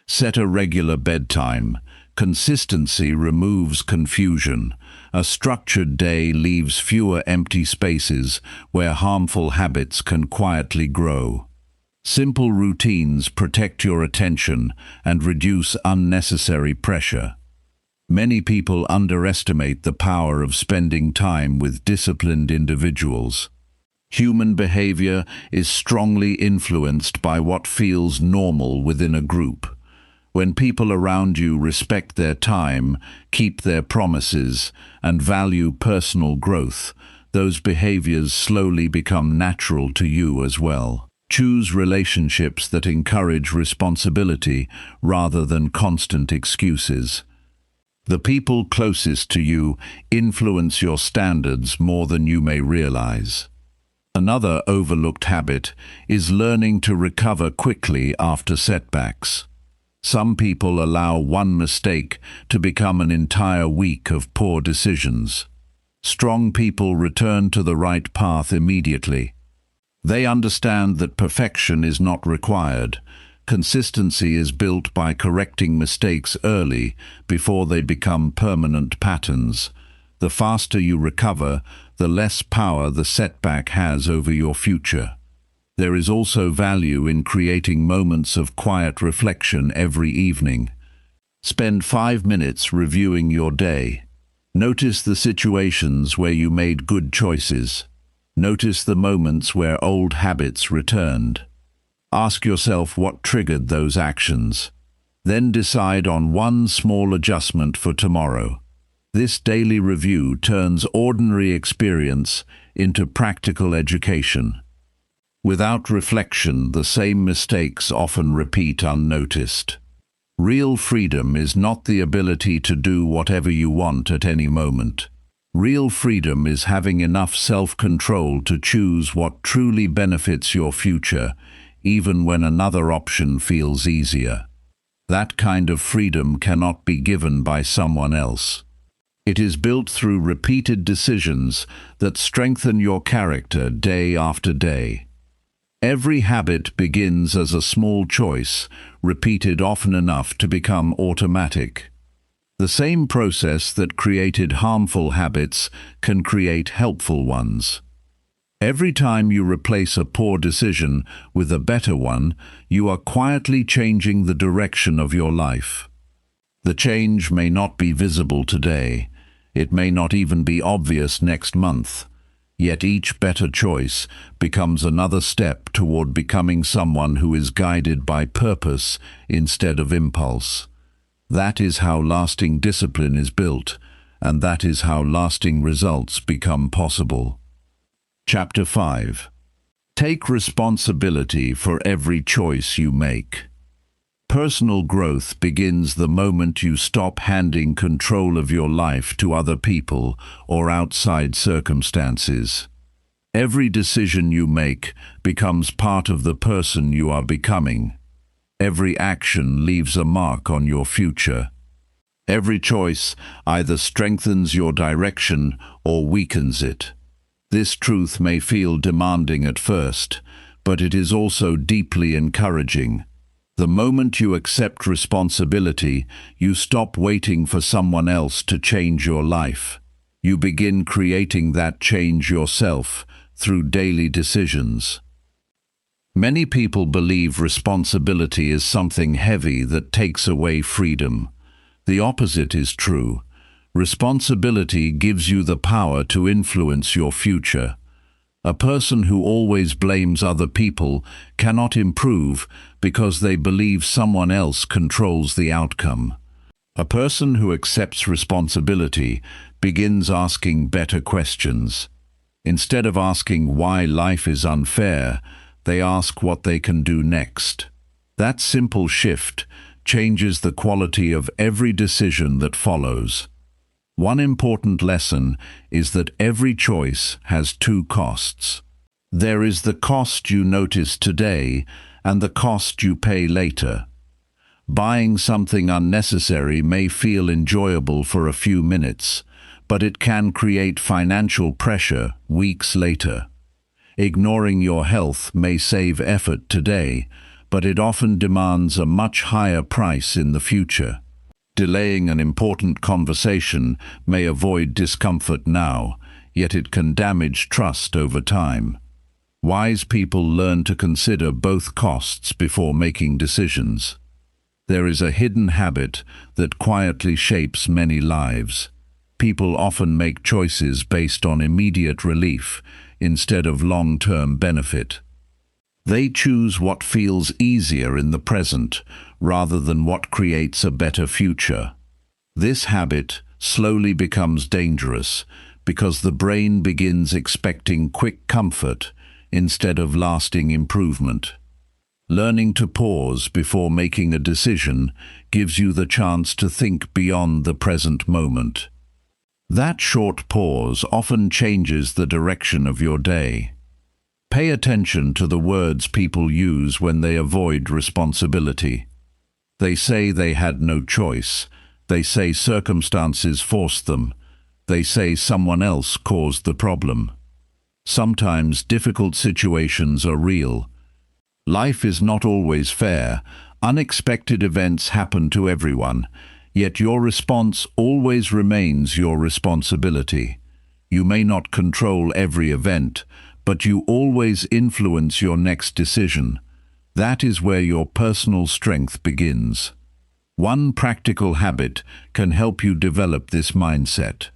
Set a regular bedtime. Consistency removes confusion. A structured day leaves fewer empty spaces where harmful habits can quietly grow. Simple routines protect your attention and reduce unnecessary pressure. Many people underestimate the power of spending time with disciplined individuals. Human behavior is strongly influenced by what feels normal within a group. When people around you respect their time, keep their promises, and value personal growth, those behaviors slowly become natural to you as well. Choose relationships that encourage responsibility rather than constant excuses. The people closest to you influence your standards more than you may realize. Another overlooked habit is learning to recover quickly after setbacks. Some people allow one mistake to become an entire week of poor decisions. Strong people return to the right path immediately. They understand that perfection is not required. Consistency is built by correcting mistakes early before they become permanent patterns. The faster you recover, the less power the setback has over your future. There is also value in creating moments of quiet reflection every evening. Spend 5 minutes reviewing your day. Notice the situations where you made good choices. Notice the moments where old habits returned. Ask yourself what triggered those actions. Then decide on one small adjustment for tomorrow. This daily review turns ordinary experience into practical education. Without reflection, the same mistakes often repeat unnoticed. Real freedom is not the ability to do whatever you want at any moment. Real freedom is having enough self-control to choose what truly benefits your future, even when another option feels easier. That kind of freedom cannot be given by someone else. It is built through repeated decisions that strengthen your character day after day. Every habit begins as a small choice, repeated often enough to become automatic. The same process that created harmful habits can create helpful ones. Every time you replace a poor decision with a better one, you are quietly changing the direction of your life. The change may not be visible today. It may not even be obvious next month. Yet each better choice becomes another step toward becoming someone who is guided by purpose instead of impulse. That is how lasting discipline is built, and that is how lasting results become possible. Chapter 5. Take responsibility for every choice you make. Personal growth begins the moment you stop handing control of your life to other people or outside circumstances. Every decision you make becomes part of the person you are becoming. Every action leaves a mark on your future. Every choice either strengthens your direction or weakens it. This truth may feel demanding at first, but it is also deeply encouraging. The moment you accept responsibility, you stop waiting for someone else to change your life. You begin creating that change yourself through daily decisions. Many people believe responsibility is something heavy that takes away freedom. The opposite is true. Responsibility gives you the power to influence your future. A person who always blames other people cannot improve because they believe someone else controls the outcome. A person who accepts responsibility begins asking better questions. Instead of asking why life is unfair, they ask what they can do next. That simple shift changes the quality of every decision that follows. One important lesson is that every choice has two costs. There is the cost you notice today and the cost you pay later. Buying something unnecessary may feel enjoyable for a few minutes, but it can create financial pressure weeks later. Ignoring your health may save effort today, but it often demands a much higher price in the future. Delaying an important conversation may avoid discomfort now, yet it can damage trust over time. Wise people learn to consider both costs before making decisions. There is a hidden habit that quietly shapes many lives. People often make choices based on immediate relief instead of long-term benefit. They choose what feels easier in the present rather than what creates a better future. This habit slowly becomes dangerous because the brain begins expecting quick comfort instead of lasting improvement. Learning to pause before making a decision gives you the chance to think beyond the present moment. That short pause often changes the direction of your day. Pay attention to the words people use when they avoid responsibility. They say they had no choice. They say circumstances forced them. They say someone else caused the problem. Sometimes difficult situations are real. Life is not always fair. Unexpected events happen to everyone, yet your response always remains your responsibility. You may not control every event, but you always influence your next decision. That is where your personal strength begins. One practical habit can help you develop this mindset.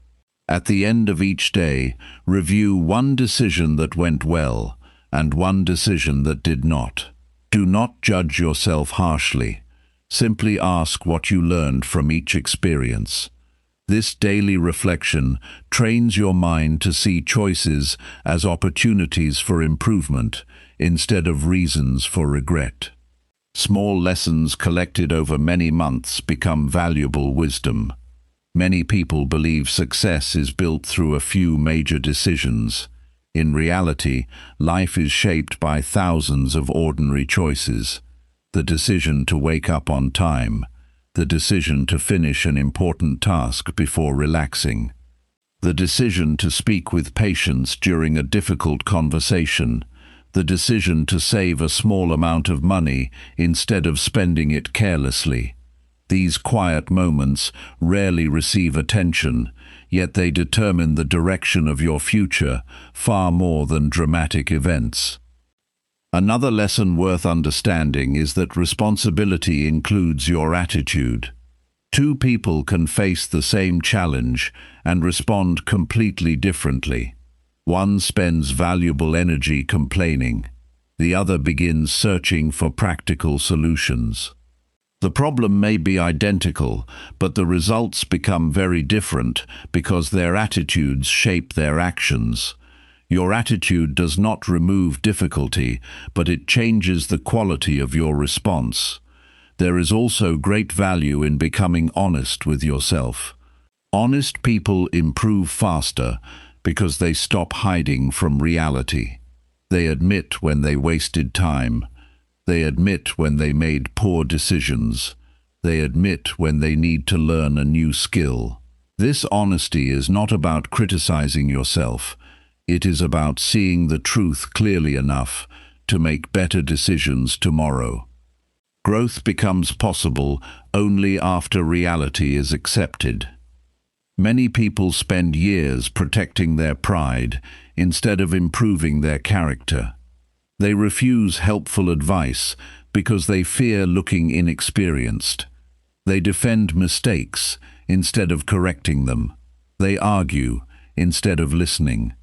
At the end of each day, review one decision that went well and one decision that did not. Do not judge yourself harshly. Simply ask what you learned from each experience. This daily reflection trains your mind to see choices as opportunities for improvement instead of reasons for regret. Small lessons collected over many months become valuable wisdom. Many people believe success is built through a few major decisions. In reality, life is shaped by thousands of ordinary choices. The decision to wake up on time, the decision to finish an important task before relaxing, the decision to speak with patience during a difficult conversation, the decision to save a small amount of money instead of spending it carelessly. These quiet moments rarely receive attention, yet they determine the direction of your future far more than dramatic events. Another lesson worth understanding is that responsibility includes your attitude. Two people can face the same challenge and respond completely differently. One spends valuable energy complaining. The other begins searching for practical solutions. The problem may be identical, but the results become very different because their attitudes shape their actions. Your attitude does not remove difficulty, but it changes the quality of your response. There is also great value in becoming honest with yourself. Honest people improve faster because they stop hiding from reality. They admit when they wasted time. They admit when they made poor decisions. They admit when they need to learn a new skill. This honesty is not about criticizing yourself. It is about seeing the truth clearly enough to make better decisions tomorrow. Growth becomes possible only after reality is accepted. Many people spend years protecting their pride instead of improving their character. They refuse helpful advice because they fear looking inexperienced. They defend mistakes instead of correcting them. They argue instead of listening.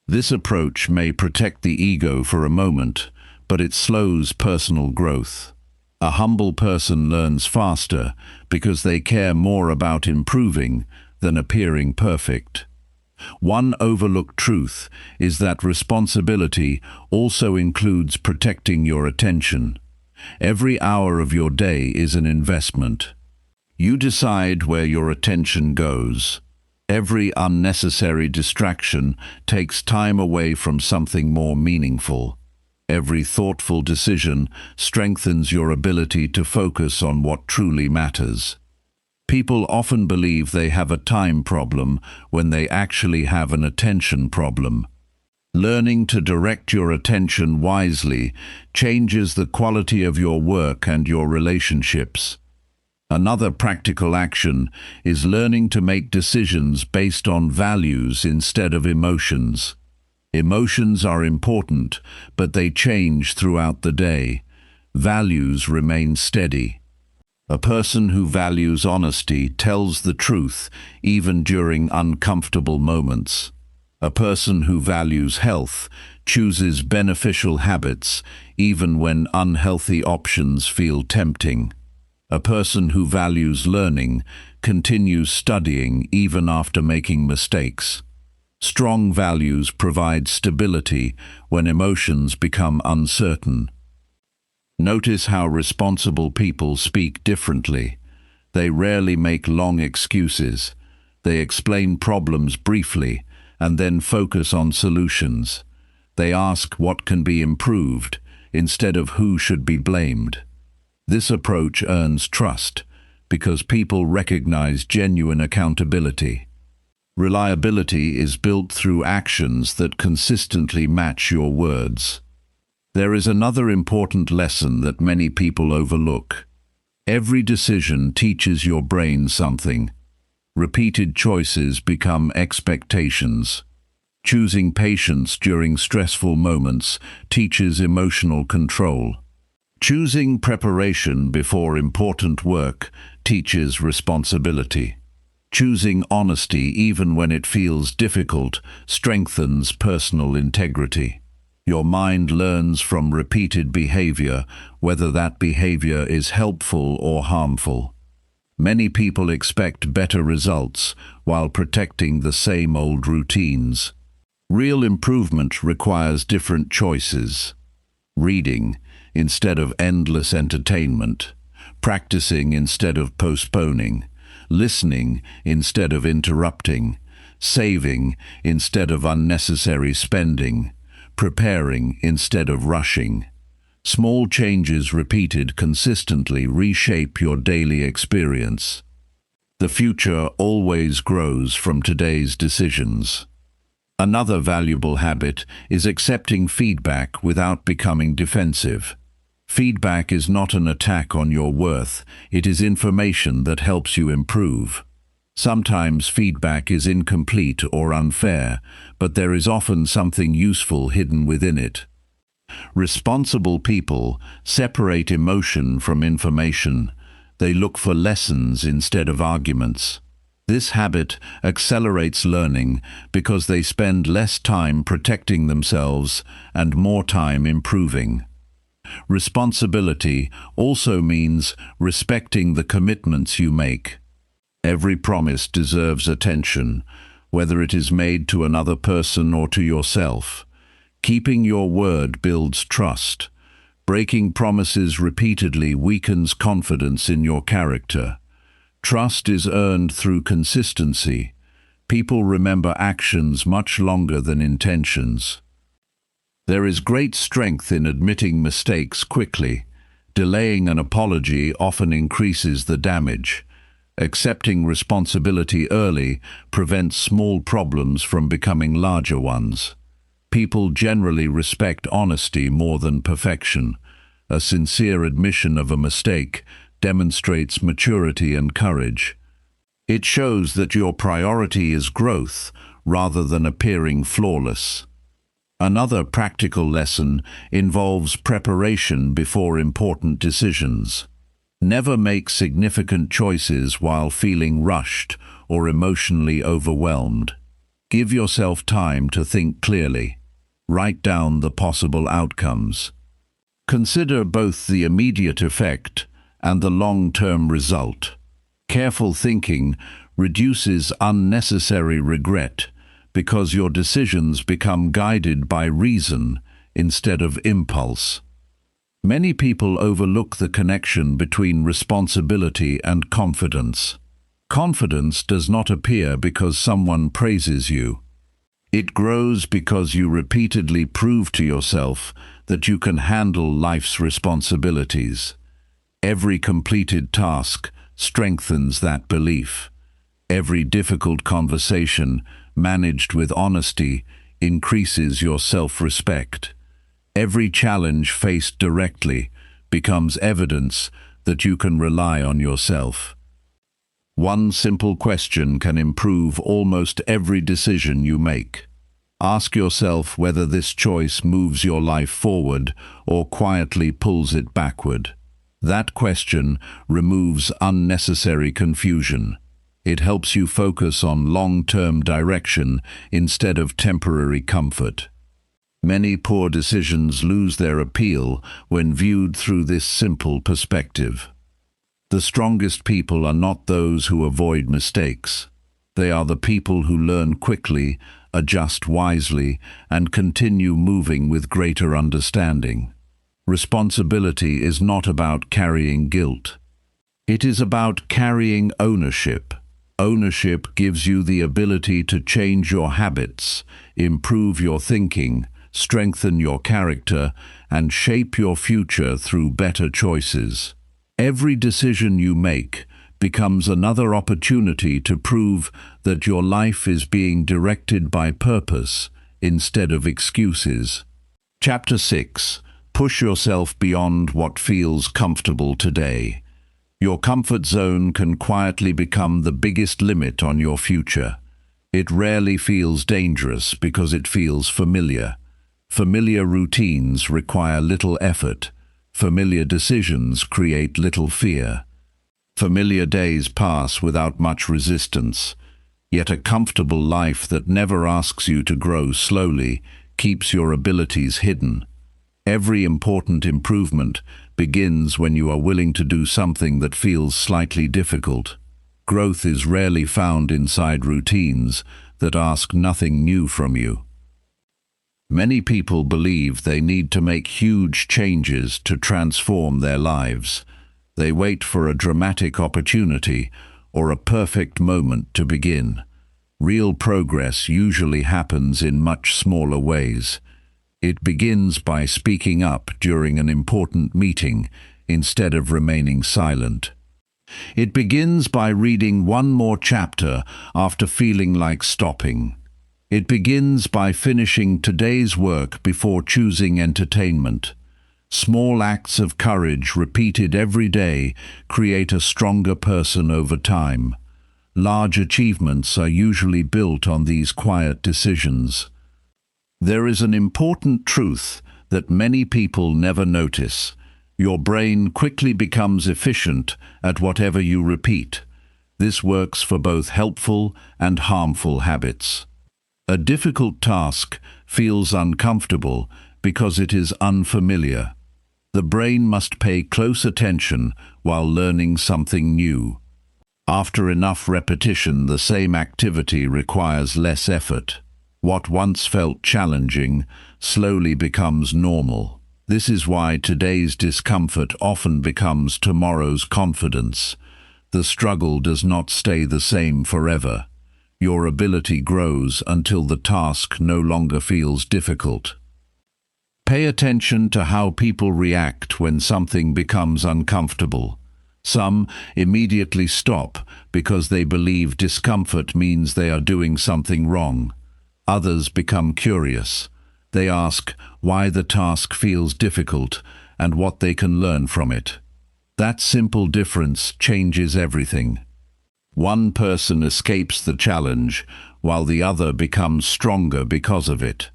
This approach may protect the ego for a moment, but it slows personal growth. A humble person learns faster because they care more about improving than appearing perfect. One overlooked truth is that responsibility also includes protecting your attention. Every hour of your day is an investment. You decide where your attention goes. Every unnecessary distraction takes time away from something more meaningful. Every thoughtful decision strengthens your ability to focus on what truly matters. People often believe they have a time problem when they actually have an attention problem. Learning to direct your attention wisely changes the quality of your work and your relationships. Another practical action is learning to make decisions based on values instead of emotions. Emotions are important, but they change throughout the day. Values remain steady. A person who values honesty tells the truth even during uncomfortable moments. A person who values health chooses beneficial habits even when unhealthy options feel tempting. A person who values learning continues studying even after making mistakes. Strong values provide stability when emotions become uncertain. Notice how responsible people speak differently. They rarely make long excuses. They explain problems briefly and then focus on solutions. They ask what can be improved instead of who should be blamed. This approach earns trust because people recognize genuine accountability. Reliability is built through actions that consistently match your words. There is another important lesson that many people overlook. Every decision teaches your brain something. Repeated choices become expectations. Choosing patience during stressful moments teaches emotional control. Choosing preparation before important work teaches responsibility. Choosing honesty even when it feels difficult strengthens personal integrity. Your mind learns from repeated behavior, whether that behavior is helpful or harmful. Many people expect better results while protecting the same old routines. Real improvement requires different choices. Reading instead of endless entertainment, practicing instead of postponing, listening instead of interrupting, saving instead of unnecessary spending, preparing instead of rushing. Small changes repeated consistently reshape your daily experience. The future always grows from today's decisions. Another valuable habit is accepting feedback without becoming defensive. Feedback is not an attack on your worth, it is information that helps you improve. Sometimes feedback is incomplete or unfair, but there is often something useful hidden within it. Responsible people separate emotion from information. They look for lessons instead of arguments. This habit accelerates learning because they spend less time protecting themselves and more time improving. Responsibility also means respecting the commitments you make. Every promise deserves attention, whether it is made to another person or to yourself. Keeping your word builds trust. Breaking promises repeatedly weakens confidence in your character. Trust is earned through consistency. People remember actions much longer than intentions. There is great strength in admitting mistakes quickly. Delaying an apology often increases the damage. Accepting responsibility early prevents small problems from becoming larger ones. People generally respect honesty more than perfection. A sincere admission of a mistake demonstrates maturity and courage. It shows that your priority is growth rather than appearing flawless. Another practical lesson involves preparation before important decisions. Never make significant choices while feeling rushed or emotionally overwhelmed. Give yourself time to think clearly. Write down the possible outcomes. Consider both the immediate effect and the long-term result. Careful thinking reduces unnecessary regret because your decisions become guided by reason instead of impulse. Many people overlook the connection between responsibility and confidence. Confidence does not appear because someone praises you. It grows because you repeatedly prove to yourself that you can handle life's responsibilities. Every completed task strengthens that belief. Every difficult conversation managed with honesty increases your self-respect. Every challenge faced directly becomes evidence that you can rely on yourself. One simple question can improve almost every decision you make. Ask yourself whether this choice moves your life forward or quietly pulls it backward. That question removes unnecessary confusion. It helps you focus on long-term direction instead of temporary comfort. Many poor decisions lose their appeal when viewed through this simple perspective. The strongest people are not those who avoid mistakes. They are the people who learn quickly, adjust wisely, and continue moving with greater understanding. Responsibility is not about carrying guilt. It is about carrying ownership. Ownership gives you the ability to change your habits, improve your thinking, strengthen your character, and shape your future through better choices. Every decision you make becomes another opportunity to prove that your life is being directed by purpose instead of excuses. Chapter 6. Push yourself beyond what feels comfortable today. Your comfort zone can quietly become the biggest limit on your future. It rarely feels dangerous because it feels familiar. Familiar routines require little effort. Familiar decisions create little fear. Familiar days pass without much resistance. Yet a comfortable life that never asks you to grow slowly keeps your abilities hidden. Every important improvement begins when you are willing to do something that feels slightly difficult. Growth is rarely found inside routines that ask nothing new from you. Many people believe they need to make huge changes to transform their lives. They wait for a dramatic opportunity or a perfect moment to begin. Real progress usually happens in much smaller ways. It begins by speaking up during an important meeting instead of remaining silent. It begins by reading one more chapter after feeling like stopping. It begins by finishing today's work before choosing entertainment. Small acts of courage repeated every day create a stronger person over time. Large achievements are usually built on these quiet decisions. There is an important truth that many people never notice. Your brain quickly becomes efficient at whatever you repeat. This works for both helpful and harmful habits. A difficult task feels uncomfortable because it is unfamiliar. The brain must pay close attention while learning something new. After enough repetition, the same activity requires less effort. What once felt challenging slowly becomes normal. This is why today's discomfort often becomes tomorrow's confidence. The struggle does not stay the same forever. Your ability grows until the task no longer feels difficult. Pay attention to how people react when something becomes uncomfortable. Some immediately stop because they believe discomfort means they are doing something wrong. Others become curious. They ask why the task feels difficult and what they can learn from it. That simple difference changes everything. One person escapes the challenge, while the other becomes stronger because of it.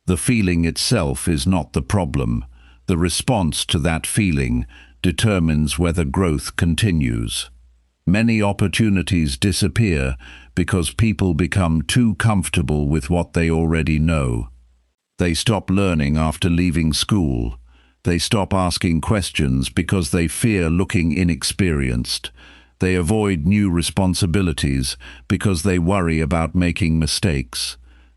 The feeling itself is not the problem. The response to that feeling determines whether growth continues. Many opportunities disappear because people become too comfortable with what they already know. They stop learning after leaving school. They stop asking questions because they fear looking inexperienced. They avoid new responsibilities because they worry about making mistakes.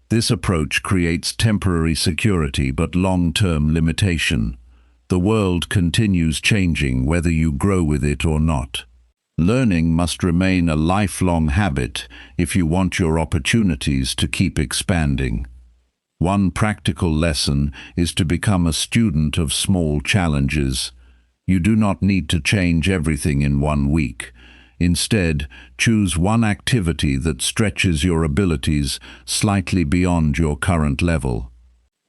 This approach creates temporary security but long-term limitation. The world continues changing whether you grow with it or not. Learning must remain a lifelong habit if you want your opportunities to keep expanding. One practical lesson is to become a student of small challenges. You do not need to change everything in 1 week. Instead, choose one activity that stretches your abilities slightly beyond your current level.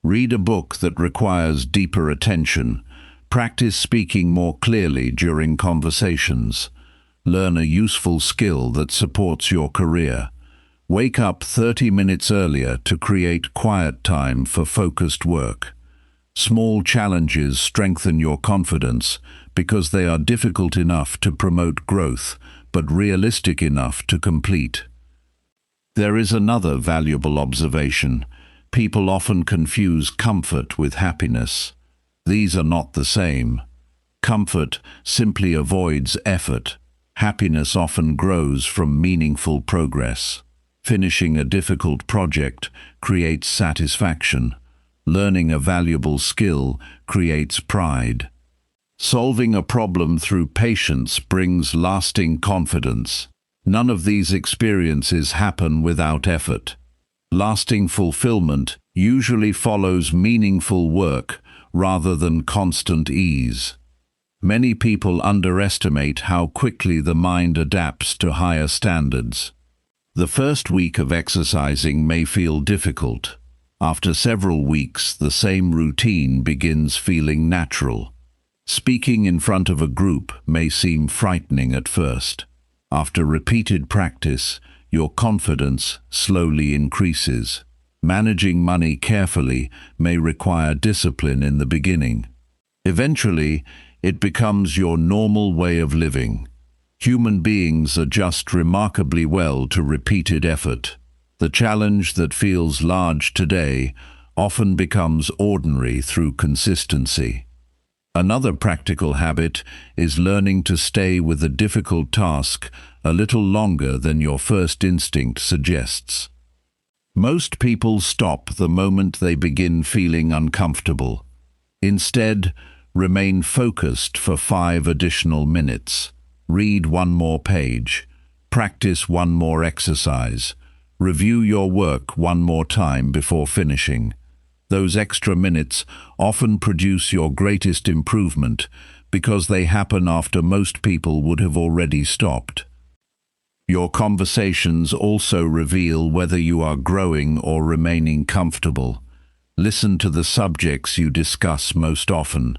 Read a book that requires deeper attention. Practice speaking more clearly during conversations. Learn a useful skill that supports your career. Wake up 30 minutes earlier to create quiet time for focused work. Small challenges strengthen your confidence because they are difficult enough to promote growth, but realistic enough to complete. There is another valuable observation. People often confuse comfort with happiness. These are not the same. Comfort simply avoids effort. Happiness often grows from meaningful progress. Finishing a difficult project creates satisfaction. Learning a valuable skill creates pride. Solving a problem through patience brings lasting confidence. None of these experiences happen without effort. Lasting fulfillment usually follows meaningful work rather than constant ease. Many people underestimate how quickly the mind adapts to higher standards. The first week of exercising may feel difficult. After several weeks, the same routine begins feeling natural. Speaking in front of a group may seem frightening at first. After repeated practice, your confidence slowly increases. Managing money carefully may require discipline in the beginning. Eventually, it becomes your normal way of living. Human beings adjust remarkably well to repeated effort. The challenge that feels large today often becomes ordinary through consistency. Another practical habit is learning to stay with a difficult task a little longer than your first instinct suggests. Most people stop the moment they begin feeling uncomfortable. Instead, remain focused for 5 additional minutes. Read 1 more page. Practice 1 more exercise. Review your work 1 more time before finishing. Those extra minutes often produce your greatest improvement because they happen after most people would have already stopped. Your conversations also reveal whether you are growing or remaining comfortable. Listen to the subjects you discuss most often.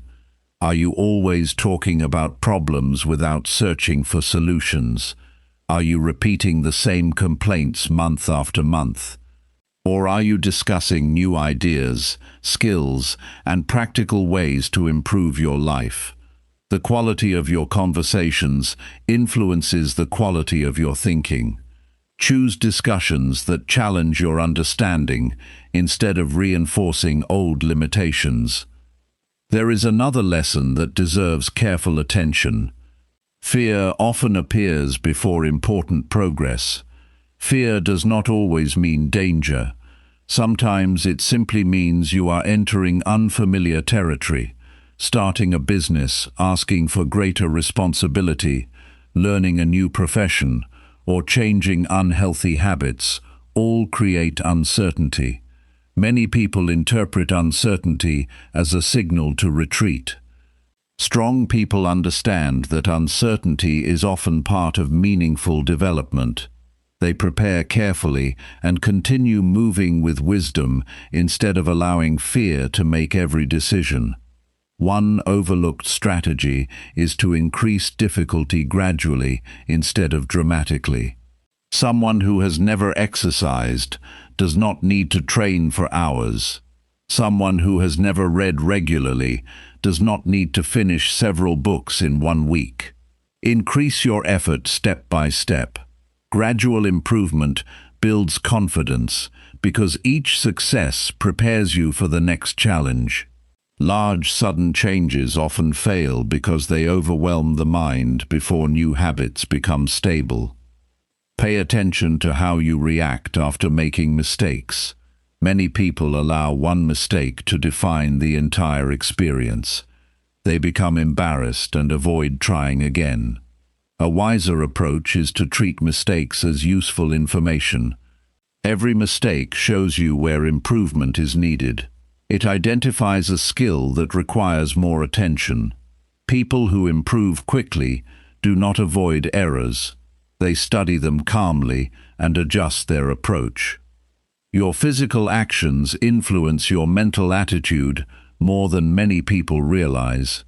Are you always talking about problems without searching for solutions? Are you repeating the same complaints month after month? Or are you discussing new ideas, skills, and practical ways to improve your life? The quality of your conversations influences the quality of your thinking. Choose discussions that challenge your understanding instead of reinforcing old limitations. There is another lesson that deserves careful attention. Fear often appears before important progress. Fear does not always mean danger. Sometimes it simply means you are entering unfamiliar territory, starting a business, asking for greater responsibility, learning a new profession, or changing unhealthy habits, all create uncertainty. Many people interpret uncertainty as a signal to retreat. Strong people understand that uncertainty is often part of meaningful development. They prepare carefully and continue moving with wisdom instead of allowing fear to make every decision. One overlooked strategy is to increase difficulty gradually instead of dramatically. Someone who has never exercised does not need to train for hours. Someone who has never read regularly does not need to finish several books in 1 week. Increase your effort step by step. Gradual improvement builds confidence because each success prepares you for the next challenge. Large, sudden changes often fail because they overwhelm the mind before new habits become stable. Pay attention to how you react after making mistakes. Many people allow one mistake to define the entire experience. They become embarrassed and avoid trying again. A wiser approach is to treat mistakes as useful information. Every mistake shows you where improvement is needed. It identifies a skill that requires more attention. People who improve quickly do not avoid errors. They study them calmly and adjust their approach. Your physical actions influence your mental attitude more than many people realize.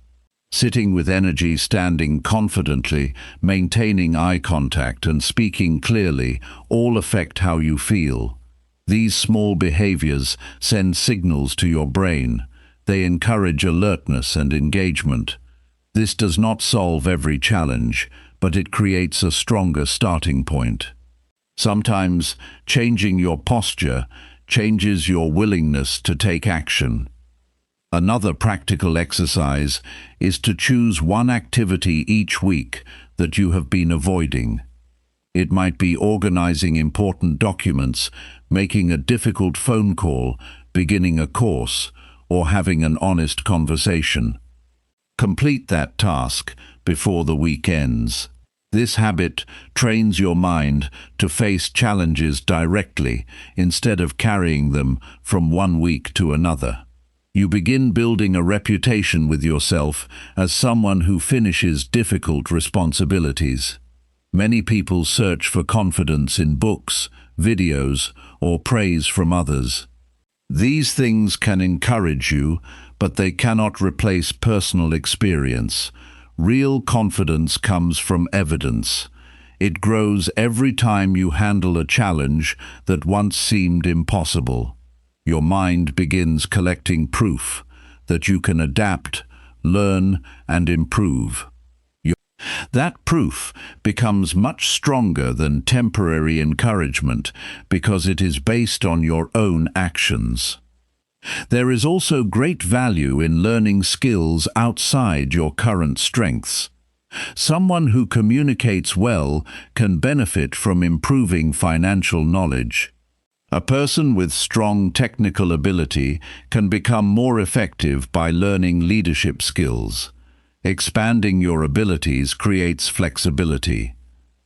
Sitting with energy, standing confidently, maintaining eye contact and speaking clearly all affect how you feel. These small behaviors send signals to your brain. They encourage alertness and engagement. This does not solve every challenge, but it creates a stronger starting point. Sometimes changing your posture changes your willingness to take action. Another practical exercise is to choose one activity each week that you have been avoiding. It might be organizing important documents, making a difficult phone call, beginning a course, or having an honest conversation. Complete that task before the week ends. This habit trains your mind to face challenges directly instead of carrying them from one week to another. You begin building a reputation with yourself as someone who finishes difficult responsibilities. Many people search for confidence in books, videos, or praise from others. These things can encourage you, but they cannot replace personal experience. Real confidence comes from evidence. It grows every time you handle a challenge that once seemed impossible. Your mind begins collecting proof that you can adapt, learn, and improve. That proof becomes much stronger than temporary encouragement because it is based on your own actions. There is also great value in learning skills outside your current strengths. Someone who communicates well can benefit from improving financial knowledge. A person with strong technical ability can become more effective by learning leadership skills. Expanding your abilities creates flexibility.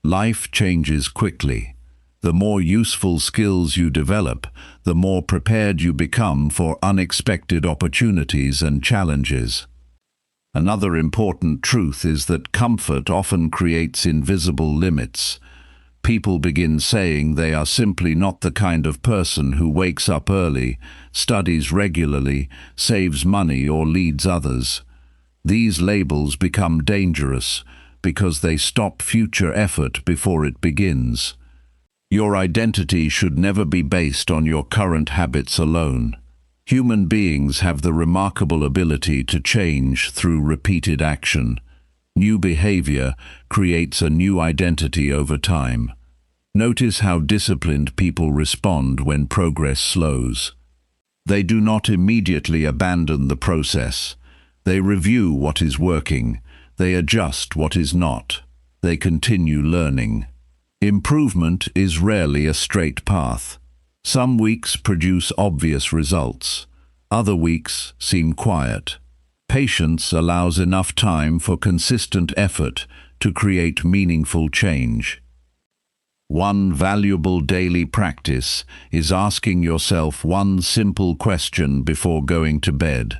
Life changes quickly. The more useful skills you develop, the more prepared you become for unexpected opportunities and challenges. Another important truth is that comfort often creates invisible limits. People begin saying they are simply not the kind of person who wakes up early, studies regularly, saves money, or leads others. These labels become dangerous because they stop future effort before it begins. Your identity should never be based on your current habits alone. Human beings have the remarkable ability to change through repeated action. New behavior creates a new identity over time. Notice how disciplined people respond when progress slows. They do not immediately abandon the process. They review what is working. They adjust what is not. They continue learning. Improvement is rarely a straight path. Some weeks produce obvious results. Other weeks seem quiet. Patience allows enough time for consistent effort to create meaningful change. One valuable daily practice is asking yourself one simple question before going to bed.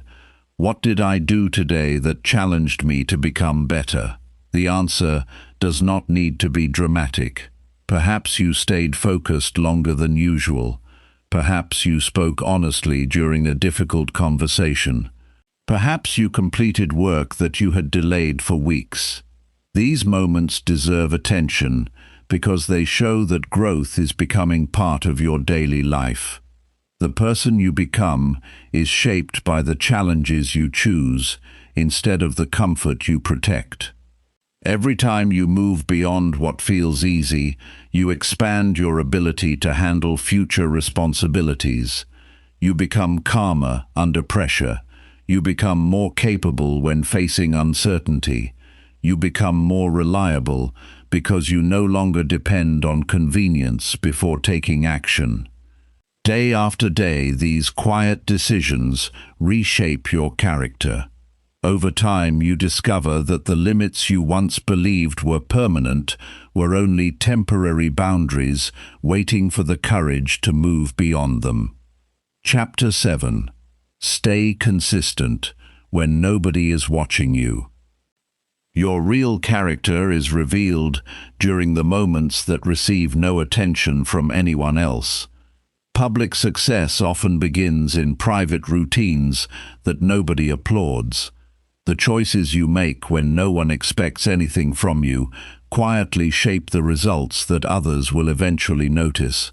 What did I do today that challenged me to become better? The answer does not need to be dramatic. Perhaps you stayed focused longer than usual. Perhaps you spoke honestly during a difficult conversation. Perhaps you completed work that you had delayed for weeks. These moments deserve attention because they show that growth is becoming part of your daily life. The person you become is shaped by the challenges you choose instead of the comfort you protect. Every time you move beyond what feels easy, you expand your ability to handle future responsibilities. You become calmer under pressure. You become more capable when facing uncertainty. You become more reliable because you no longer depend on convenience before taking action. Day after day, these quiet decisions reshape your character. Over time, you discover that the limits you once believed were permanent were only temporary boundaries waiting for the courage to move beyond them. Chapter 7. Stay consistent when nobody is watching you. Your real character is revealed during the moments that receive no attention from anyone else. Public success often begins in private routines that nobody applauds. The choices you make when no one expects anything from you quietly shape the results that others will eventually notice.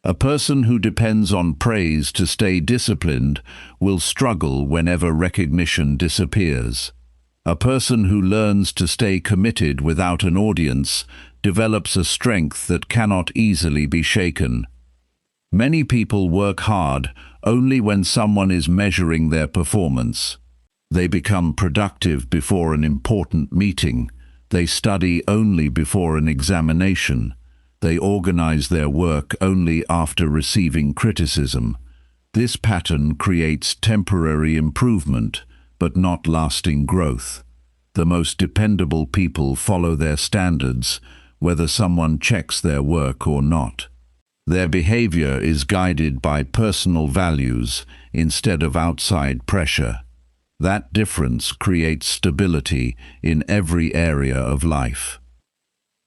A person who depends on praise to stay disciplined will struggle whenever recognition disappears. A person who learns to stay committed without an audience develops a strength that cannot easily be shaken. Many people work hard only when someone is measuring their performance. They become productive before an important meeting. They study only before an examination. They organize their work only after receiving criticism. This pattern creates temporary improvement, but not lasting growth. The most dependable people follow their standards, whether someone checks their work or not. Their behavior is guided by personal values instead of outside pressure. That difference creates stability in every area of life.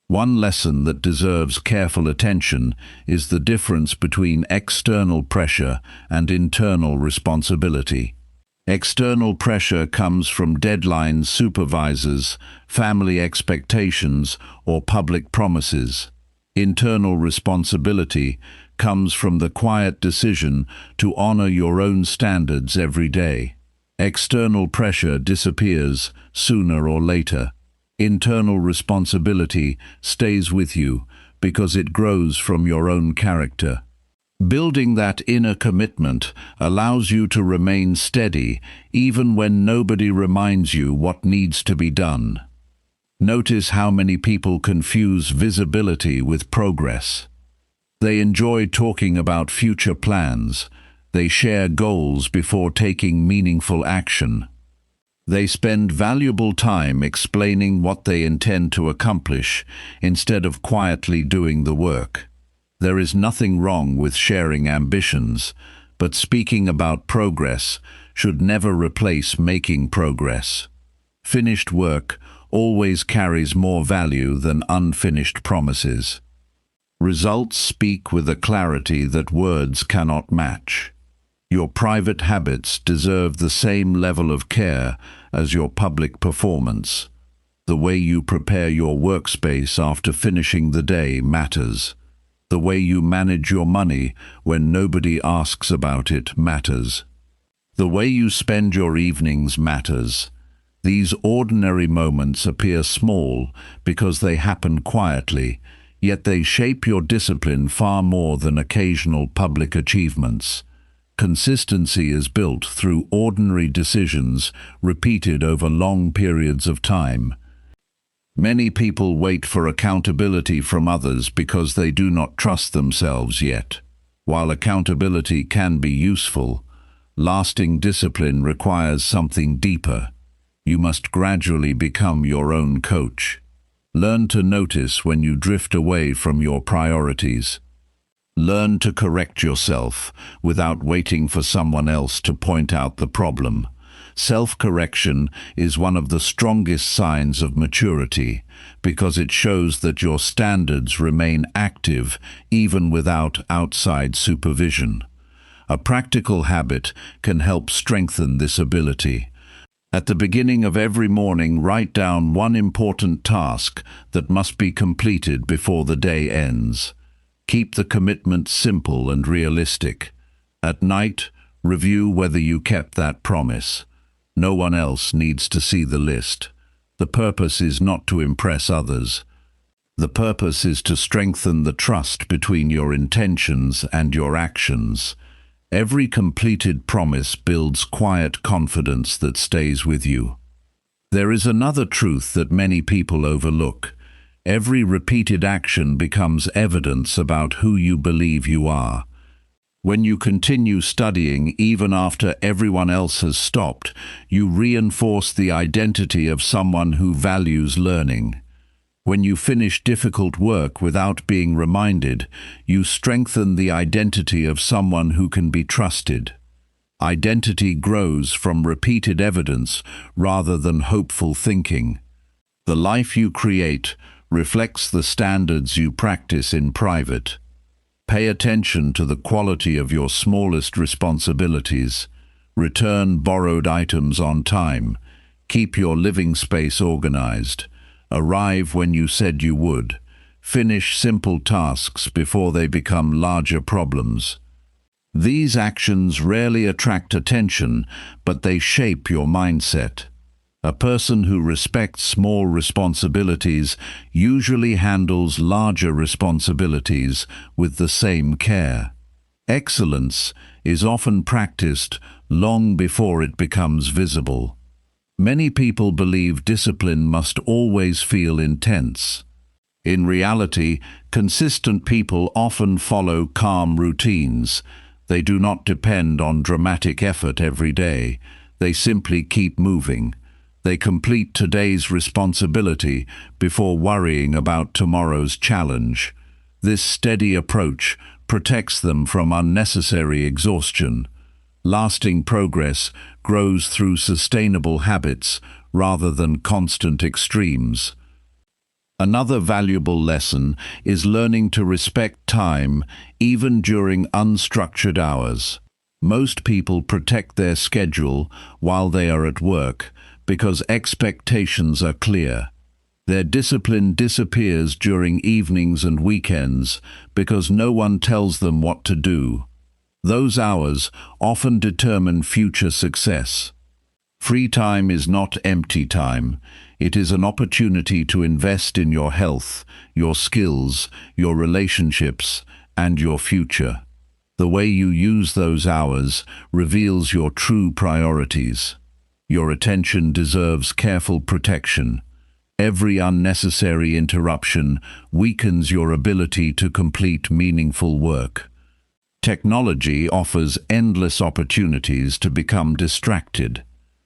One lesson that deserves careful attention is the difference between external pressure and internal responsibility. External pressure comes from deadlines, supervisors, family expectations, or public promises. Internal responsibility comes from the quiet decision to honor your own standards every day. External pressure disappears sooner or later. Internal responsibility stays with you because it grows from your own character. Building that inner commitment allows you to remain steady even when nobody reminds you what needs to be done. Notice how many people confuse visibility with progress. They enjoy talking about future plans. They share goals before taking meaningful action. They spend valuable time explaining what they intend to accomplish instead of quietly doing the work. There is nothing wrong with sharing ambitions, but speaking about progress should never replace making progress. Finished work always carries more value than unfinished promises. Results speak with a clarity that words cannot match. Your private habits deserve the same level of care as your public performance. The way you prepare your workspace after finishing the day matters. The way you manage your money when nobody asks about it matters. The way you spend your evenings matters. These ordinary moments appear small because they happen quietly, yet they shape your discipline far more than occasional public achievements. Consistency is built through ordinary decisions repeated over long periods of time. Many people wait for accountability from others because they do not trust themselves yet. While accountability can be useful, lasting discipline requires something deeper. You must gradually become your own coach. Learn to notice when you drift away from your priorities. Learn to correct yourself without waiting for someone else to point out the problem. Self-correction is one of the strongest signs of maturity because it shows that your standards remain active even without outside supervision. A practical habit can help strengthen this ability. At the beginning of every morning, write down one important task that must be completed before the day ends. Keep the commitment simple and realistic. At night, review whether you kept that promise. No one else needs to see the list. The purpose is not to impress others. The purpose is to strengthen the trust between your intentions and your actions. Every completed promise builds quiet confidence that stays with you. There is another truth that many people overlook. Every repeated action becomes evidence about who you believe you are. When you continue studying even after everyone else has stopped, you reinforce the identity of someone who values learning. When you finish difficult work without being reminded, you strengthen the identity of someone who can be trusted. Identity grows from repeated evidence rather than hopeful thinking. The life you create reflects the standards you practice in private. Pay attention to the quality of your smallest responsibilities. Return borrowed items on time. Keep your living space organized. Arrive when you said you would. Finish simple tasks before they become larger problems. These actions rarely attract attention, but they shape your mindset. A person who respects small responsibilities usually handles larger responsibilities with the same care. Excellence is often practiced long before it becomes visible. Many people believe discipline must always feel intense. In reality, consistent people often follow calm routines. They do not depend on dramatic effort every day. They simply keep moving. They complete today's responsibility before worrying about tomorrow's challenge. This steady approach protects them from unnecessary exhaustion. Lasting progress grows through sustainable habits rather than constant extremes. Another valuable lesson is learning to respect time even during unstructured hours. Most people protect their schedule while they are at work because expectations are clear. Their discipline disappears during evenings and weekends because no one tells them what to do. Those hours often determine future success. Free time is not empty time. It is an opportunity to invest in your health, your skills, your relationships, and your future. The way you use those hours reveals your true priorities. Your attention deserves careful protection. Every unnecessary interruption weakens your ability to complete meaningful work. Technology offers endless opportunities to become distracted.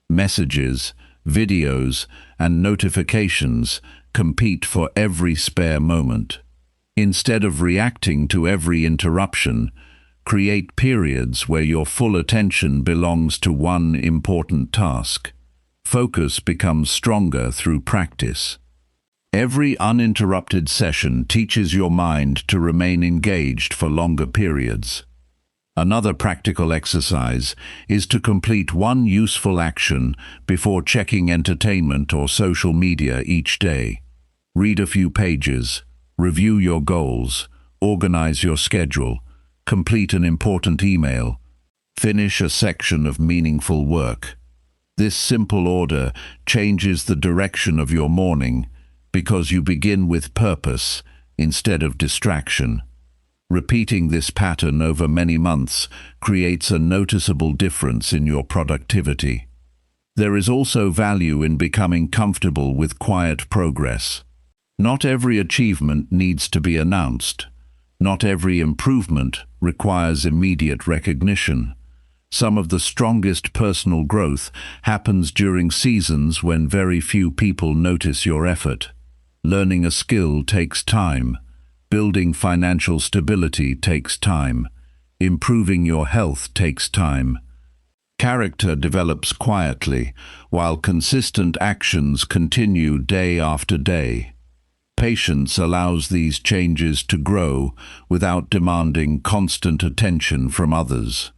Messages, videos, and notifications compete for every spare moment. Instead of reacting to every interruption, create periods where your full attention belongs to one important task. Focus becomes stronger through practice. Every uninterrupted session teaches your mind to remain engaged for longer periods. Another practical exercise is to complete one useful action before checking entertainment or social media each day. Read a few pages, review your goals, organize your schedule, complete an important email, finish a section of meaningful work. This simple order changes the direction of your morning because you begin with purpose instead of distraction. Repeating this pattern over many months creates a noticeable difference in your productivity. There is also value in becoming comfortable with quiet progress. Not every achievement needs to be announced. Not every improvement requires immediate recognition. Some of the strongest personal growth happens during seasons when very few people notice your effort. Learning a skill takes time. Building financial stability takes time. Improving your health takes time. Character develops quietly, while consistent actions continue day after day. Patience allows these changes to grow without demanding constant attention from others.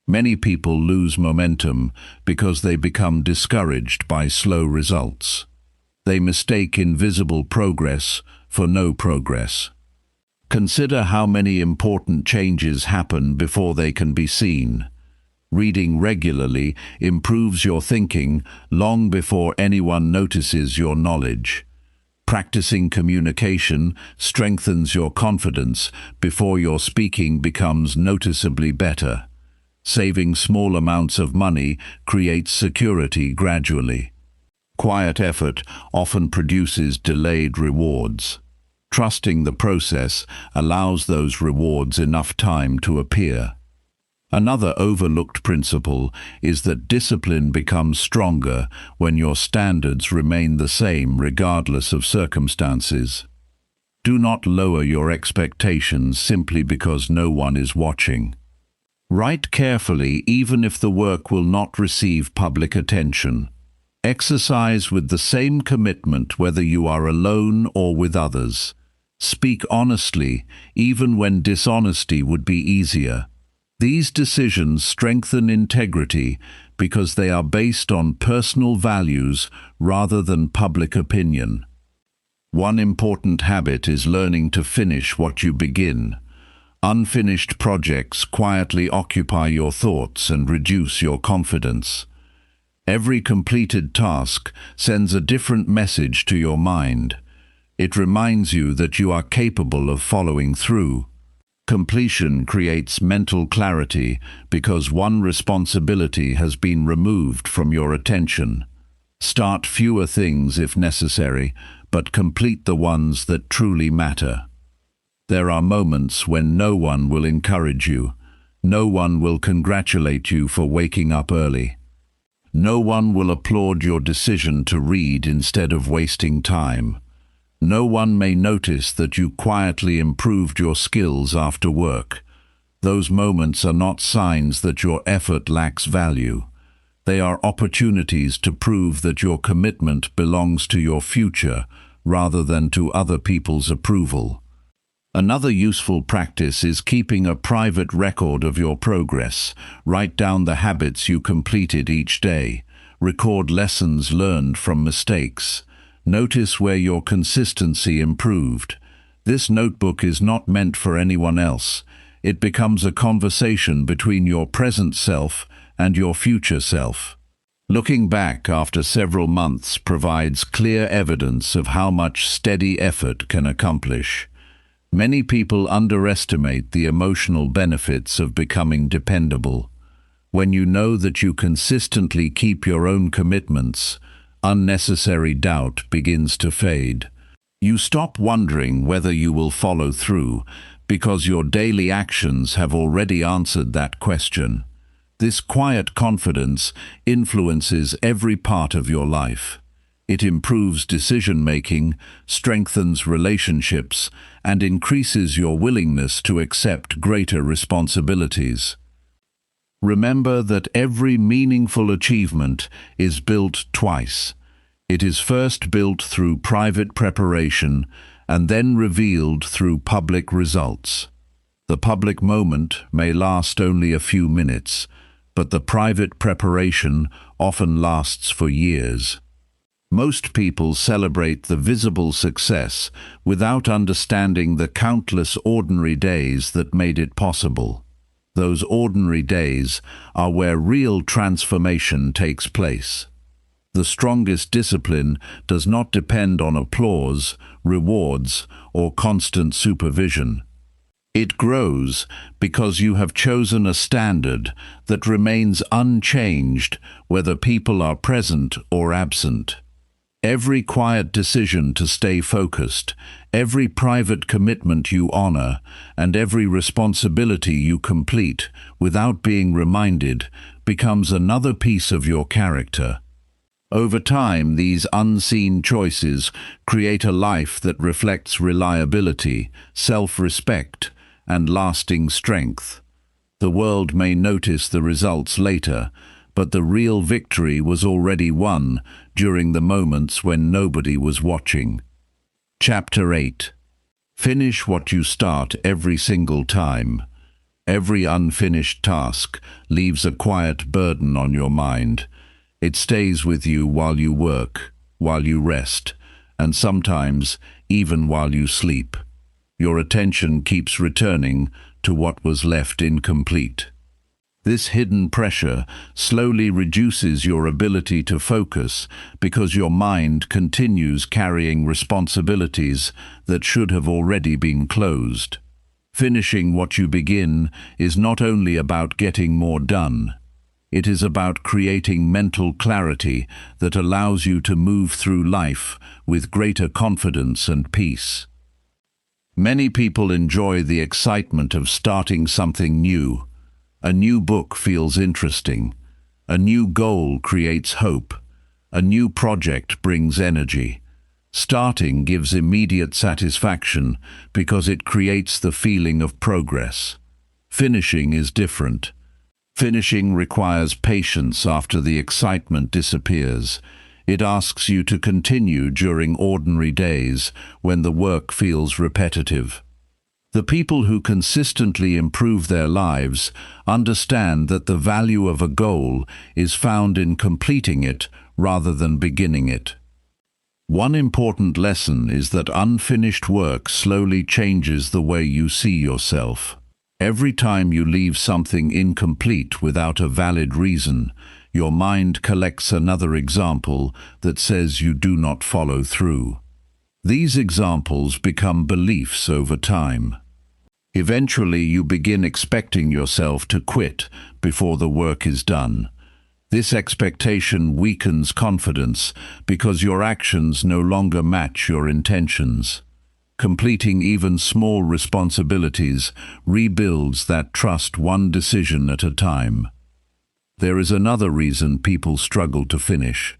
Many people lose momentum because they become discouraged by slow results. They mistake invisible progress for no progress. Consider how many important changes happen before they can be seen. Reading regularly improves your thinking long before anyone notices your knowledge. Practicing communication strengthens your confidence before your speaking becomes noticeably better. Saving small amounts of money creates security gradually. Quiet effort often produces delayed rewards. Trusting the process allows those rewards enough time to appear. Another overlooked principle is that discipline becomes stronger when your standards remain the same regardless of circumstances. Do not lower your expectations simply because no one is watching. Write carefully even if the work will not receive public attention. Exercise with the same commitment whether you are alone or with others. Speak honestly even when dishonesty would be easier. These decisions strengthen integrity because they are based on personal values rather than public opinion. One important habit is learning to finish what you begin. Unfinished projects quietly occupy your thoughts and reduce your confidence. Every completed task sends a different message to your mind. It reminds you that you are capable of following through. Completion creates mental clarity because one responsibility has been removed from your attention. Start fewer things if necessary, but complete the ones that truly matter. There are moments when no one will encourage you. No one will congratulate you for waking up early. No one will applaud your decision to read instead of wasting time. No one may notice that you quietly improved your skills after work. Those moments are not signs that your effort lacks value. They are opportunities to prove that your commitment belongs to your future rather than to other people's approval. Another useful practice is keeping a private record of your progress. Write down the habits you completed each day. Record lessons learned from mistakes. Notice where your consistency improved. This notebook is not meant for anyone else. It becomes a conversation between your present self and your future self. Looking back after several months provides clear evidence of how much steady effort can accomplish. Many people underestimate the emotional benefits of becoming dependable. When you know that you consistently keep your own commitments, unnecessary doubt begins to fade. You stop wondering whether you will follow through because your daily actions have already answered that question. This quiet confidence influences every part of your life. It improves decision-making, strengthens relationships, and increases your willingness to accept greater responsibilities. Remember that every meaningful achievement is built twice. It is first built through private preparation and then revealed through public results. The public moment may last only a few minutes, but the private preparation often lasts for years. Most people celebrate the visible success without understanding the countless ordinary days that made it possible. Those ordinary days are where real transformation takes place. The strongest discipline does not depend on applause, rewards, or constant supervision. It grows because you have chosen a standard that remains unchanged whether people are present or absent. Every quiet decision to stay focused, every private commitment you honor, and every responsibility you complete without being reminded becomes another piece of your character. Over time, these unseen choices create a life that reflects reliability, self-respect, and lasting strength. The world may notice the results later, but the real victory was already won during the moments when nobody was watching. Chapter 8. Finish what you start every single time. Every unfinished task leaves a quiet burden on your mind. It stays with you while you work, while you rest, and sometimes even while you sleep. Your attention keeps returning to what was left incomplete. This hidden pressure slowly reduces your ability to focus because your mind continues carrying responsibilities that should have already been closed. Finishing what you begin is not only about getting more done. It is about creating mental clarity that allows you to move through life with greater confidence and peace. Many people enjoy the excitement of starting something new. A new book feels interesting. A new goal creates hope. A new project brings energy. Starting gives immediate satisfaction because it creates the feeling of progress. Finishing is different. Finishing requires patience after the excitement disappears. It asks you to continue during ordinary days when the work feels repetitive. The people who consistently improve their lives understand that the value of a goal is found in completing it rather than beginning it. One important lesson is that unfinished work slowly changes the way you see yourself. Every time you leave something incomplete without a valid reason, your mind collects another example that says you do not follow through. These examples become beliefs over time. Eventually, you begin expecting yourself to quit before the work is done. This expectation weakens confidence because your actions no longer match your intentions. Completing even small responsibilities rebuilds that trust one decision at a time. There is another reason people struggle to finish.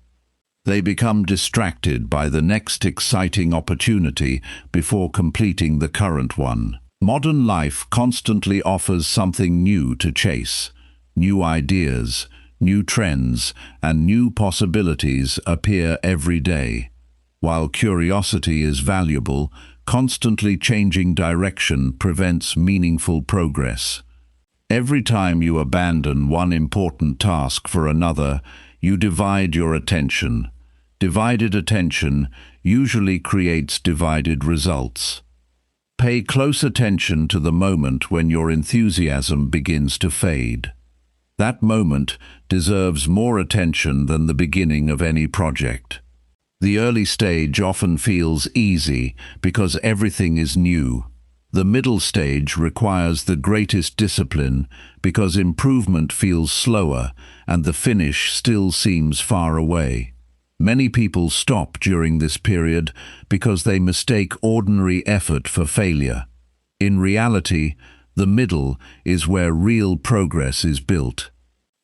They become distracted by the next exciting opportunity before completing the current one. Modern life constantly offers something new to chase. New ideas, new trends, and new possibilities appear every day. While curiosity is valuable, constantly changing direction prevents meaningful progress. Every time you abandon one important task for another, you divide your attention. Divided attention usually creates divided results. Pay close attention to the moment when your enthusiasm begins to fade. That moment deserves more attention than the beginning of any project. The early stage often feels easy because everything is new. The middle stage requires the greatest discipline because improvement feels slower and the finish still seems far away. Many people stop during this period because they mistake ordinary effort for failure. In reality, the middle is where real progress is built.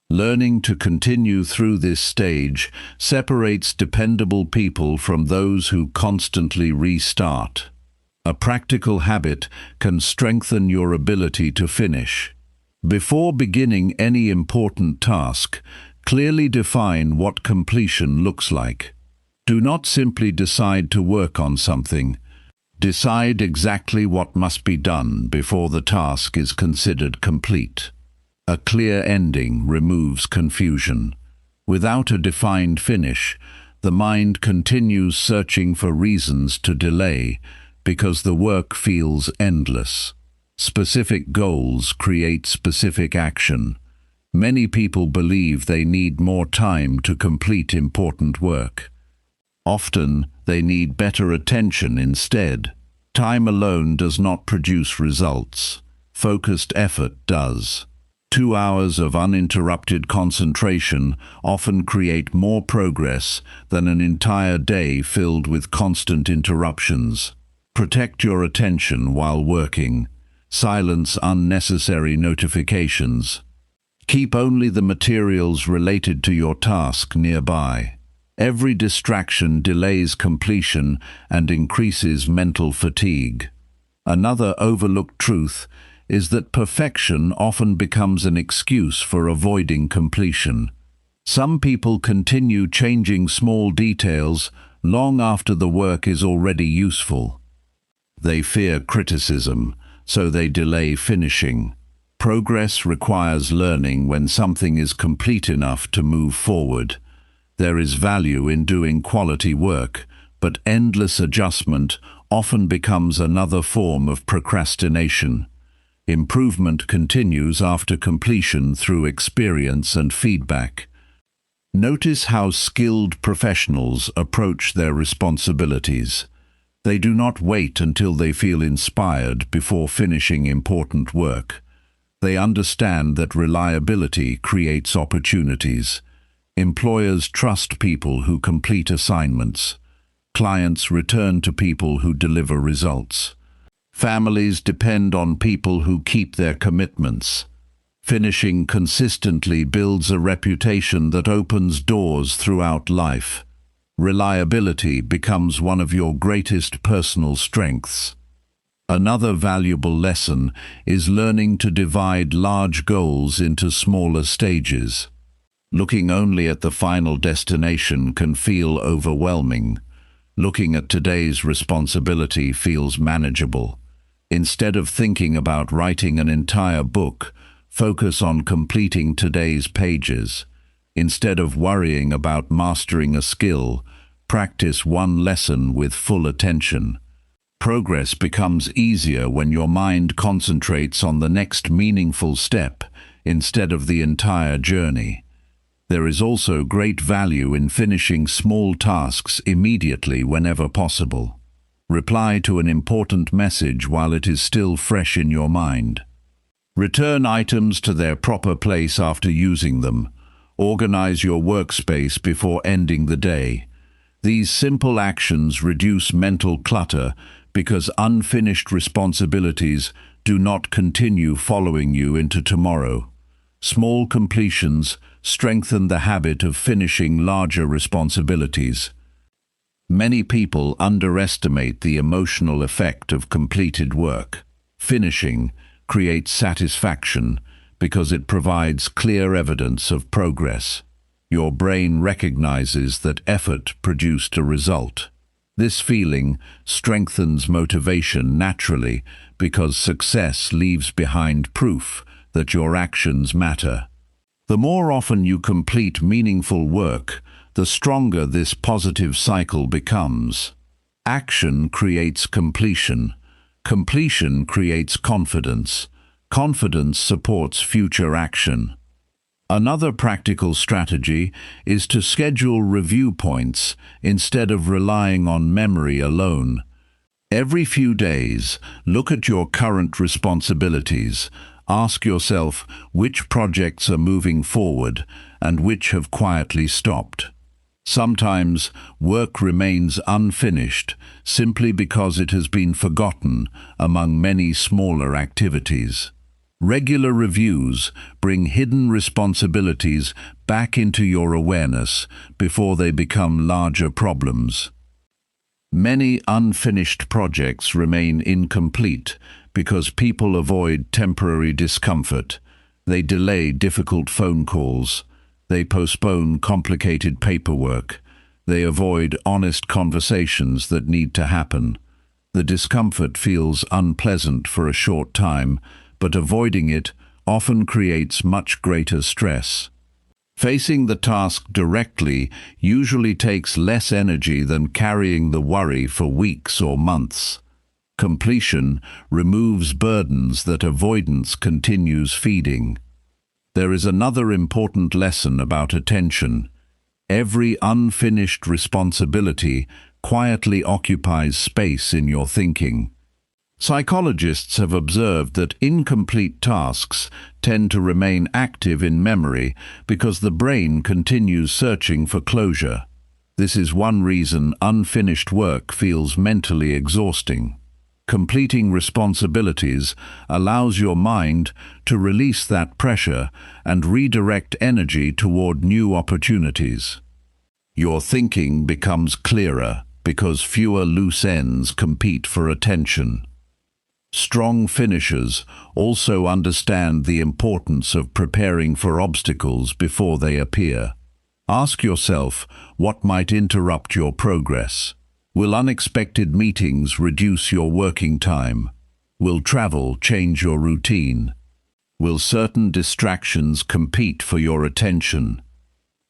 Learning to continue through this stage separates dependable people from those who constantly restart. A practical habit can strengthen your ability to finish. Before beginning any important task, clearly define what completion looks like. Do not simply decide to work on something. Decide exactly what must be done before the task is considered complete. A clear ending removes confusion. Without a defined finish, the mind continues searching for reasons to delay because the work feels endless. Specific goals create specific action. Many people believe they need more time to complete important work. Often, they need better attention instead. Time alone does not produce results. Focused effort does. 2 hours of uninterrupted concentration often create more progress than an entire day filled with constant interruptions. Protect your attention while working. Silence unnecessary notifications. Keep only the materials related to your task nearby. Every distraction delays completion and increases mental fatigue. Another overlooked truth is that perfection often becomes an excuse for avoiding completion. Some people continue changing small details long after the work is already useful. They fear criticism, so they delay finishing. Progress requires learning when something is complete enough to move forward. There is value in doing quality work, but endless adjustment often becomes another form of procrastination. Improvement continues after completion through experience and feedback. Notice how skilled professionals approach their responsibilities. They do not wait until they feel inspired before finishing important work. They understand that reliability creates opportunities. Employers trust people who complete assignments. Clients return to people who deliver results. Families depend on people who keep their commitments. Finishing consistently builds a reputation that opens doors throughout life. Reliability becomes one of your greatest personal strengths. Another valuable lesson is learning to divide large goals into smaller stages. Looking only at the final destination can feel overwhelming. Looking at today's responsibility feels manageable. Instead of thinking about writing an entire book, focus on completing today's pages. Instead of worrying about mastering a skill, practice one lesson with full attention. Progress becomes easier when your mind concentrates on the next meaningful step instead of the entire journey. There is also great value in finishing small tasks immediately whenever possible. Reply to an important message while it is still fresh in your mind. Return items to their proper place after using them. Organize your workspace before ending the day. These simple actions reduce mental clutter because unfinished responsibilities do not continue following you into tomorrow. Small completions strengthen the habit of finishing larger responsibilities. Many people underestimate the emotional effect of completed work. Finishing creates satisfaction because it provides clear evidence of progress. Your brain recognizes that effort produced a result. This feeling strengthens motivation naturally because success leaves behind proof that your actions matter. The more often you complete meaningful work, the stronger this positive cycle becomes. Action creates completion. Completion creates confidence. Confidence supports future action. Another practical strategy is to schedule review points instead of relying on memory alone. Every few days, look at your current responsibilities. Ask yourself which projects are moving forward and which have quietly stopped. Sometimes work remains unfinished simply because it has been forgotten among many smaller activities. Regular reviews bring hidden responsibilities back into your awareness before they become larger problems. Many unfinished projects remain incomplete because people avoid temporary discomfort. They delay difficult phone calls. They postpone complicated paperwork. They avoid honest conversations that need to happen. The discomfort feels unpleasant for a short time, but avoiding it often creates much greater stress. Facing the task directly usually takes less energy than carrying the worry for weeks or months. Completion removes burdens that avoidance continues feeding. There is another important lesson about attention. Every unfinished responsibility quietly occupies space in your thinking. Psychologists have observed that incomplete tasks tend to remain active in memory because the brain continues searching for closure. This is one reason unfinished work feels mentally exhausting. Completing responsibilities allows your mind to release that pressure and redirect energy toward new opportunities. Your thinking becomes clearer because fewer loose ends compete for attention. Strong finishers also understand the importance of preparing for obstacles before they appear. Ask yourself what might interrupt your progress. Will unexpected meetings reduce your working time? Will travel change your routine? Will certain distractions compete for your attention?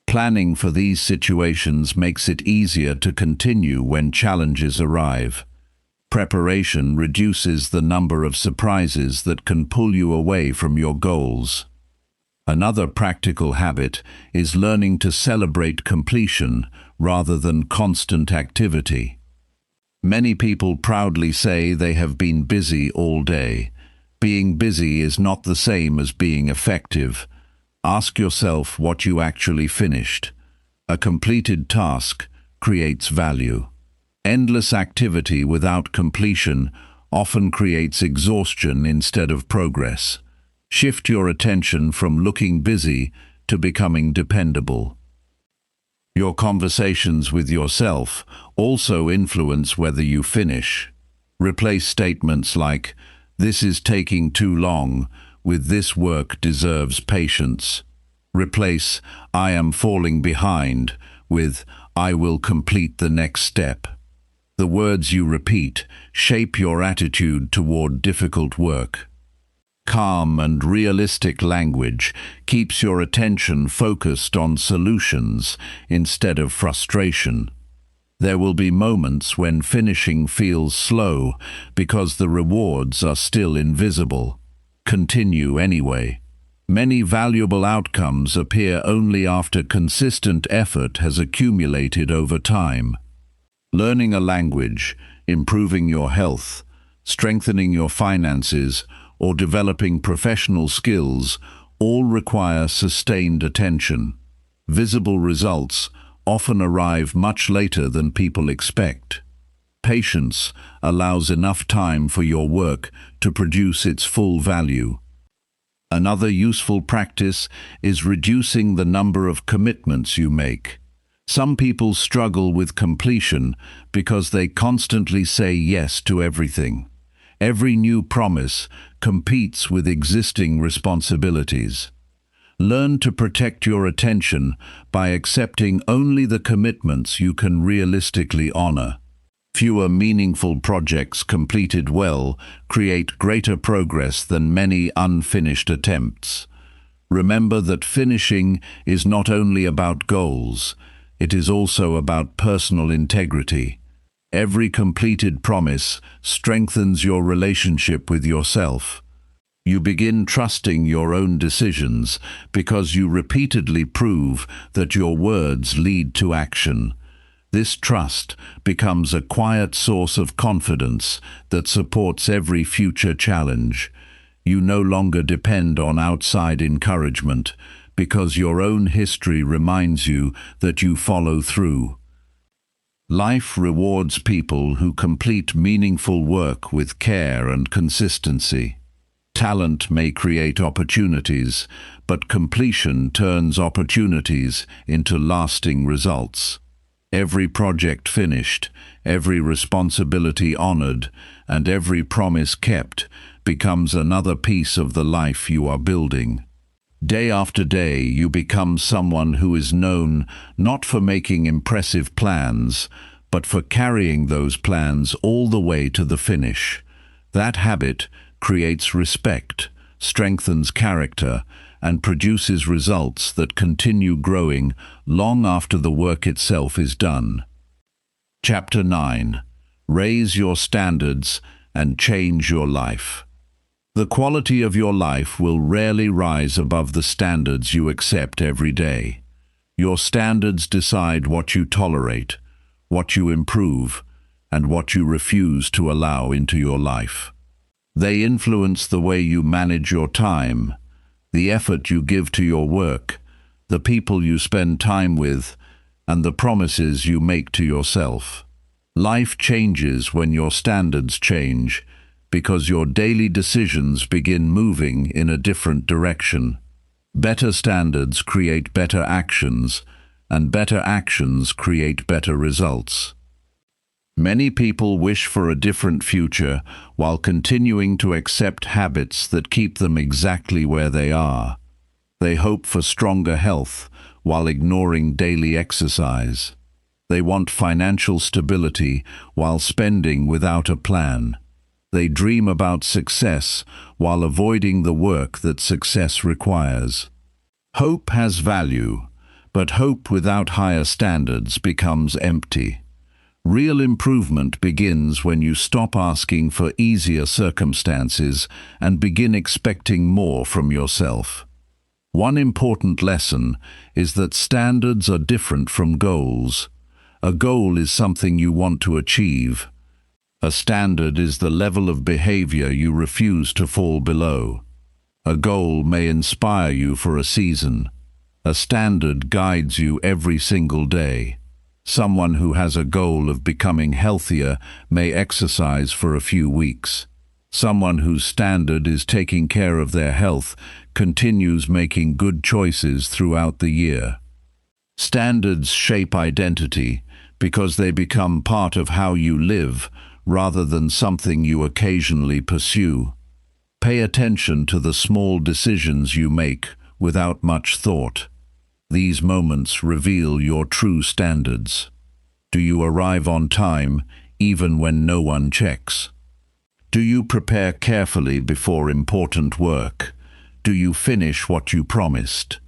Planning for these situations makes it easier to continue when challenges arrive. Preparation reduces the number of surprises that can pull you away from your goals. Another practical habit is learning to celebrate completion rather than constant activity. Many people proudly say they have been busy all day. Being busy is not the same as being effective. Ask yourself what you actually finished. A completed task creates value. Endless activity without completion often creates exhaustion instead of progress. Shift your attention from looking busy to becoming dependable. Your conversations with yourself also influence whether you finish. Replace statements like, "This is taking too long," with "This work deserves patience." Replace "I am falling behind" with "I will complete the next step." The words you repeat shape your attitude toward difficult work. Calm and realistic language keeps your attention focused on solutions instead of frustration. There will be moments when finishing feels slow because the rewards are still invisible. Continue anyway. Many valuable outcomes appear only after consistent effort has accumulated over time. Learning a language, improving your health, strengthening your finances, or developing professional skills all require sustained attention. Visible results often arrive much later than people expect. Patience allows enough time for your work to produce its full value. Another useful practice is reducing the number of commitments you make. Some people struggle with completion because they constantly say yes to everything. Every new promise competes with existing responsibilities. Learn to protect your attention by accepting only the commitments you can realistically honor. Fewer meaningful projects completed well create greater progress than many unfinished attempts. Remember that finishing is not only about goals, it is also about personal integrity. Every completed promise strengthens your relationship with yourself. You begin trusting your own decisions because you repeatedly prove that your words lead to action. This trust becomes a quiet source of confidence that supports every future challenge. You no longer depend on outside encouragement because your own history reminds you that you follow through. Life rewards people who complete meaningful work with care and consistency. Talent may create opportunities, but completion turns opportunities into lasting results. Every project finished, every responsibility honored, and every promise kept becomes another piece of the life you are building. Day after day, you become someone who is known not for making impressive plans, but for carrying those plans all the way to the finish. That habit creates respect, strengthens character, and produces results that continue growing long after the work itself is done. Chapter 9. Raise your standards and change your life. The quality of your life will rarely rise above the standards you accept every day. Your standards decide what you tolerate, what you improve, and what you refuse to allow into your life. They influence the way you manage your time, the effort you give to your work, the people you spend time with, and the promises you make to yourself. Life changes when your standards change, because your daily decisions begin moving in a different direction. Better standards create better actions, and better actions create better results. Many people wish for a different future while continuing to accept habits that keep them exactly where they are. They hope for stronger health while ignoring daily exercise. They want financial stability while spending without a plan. They dream about success while avoiding the work that success requires. Hope has value, but hope without higher standards becomes empty. Real improvement begins when you stop asking for easier circumstances and begin expecting more from yourself. One important lesson is that standards are different from goals. A goal is something you want to achieve. A standard is the level of behavior you refuse to fall below. A goal may inspire you for a season. A standard guides you every single day. Someone who has a goal of becoming healthier may exercise for a few weeks. Someone whose standard is taking care of their health continues making good choices throughout the year. Standards shape identity because they become part of how you live rather than something you occasionally pursue. Pay attention to the small decisions you make without much thought. These moments reveal your true standards. Do you arrive on time even when no one checks? Do you prepare carefully before important work? Do you finish what you promised?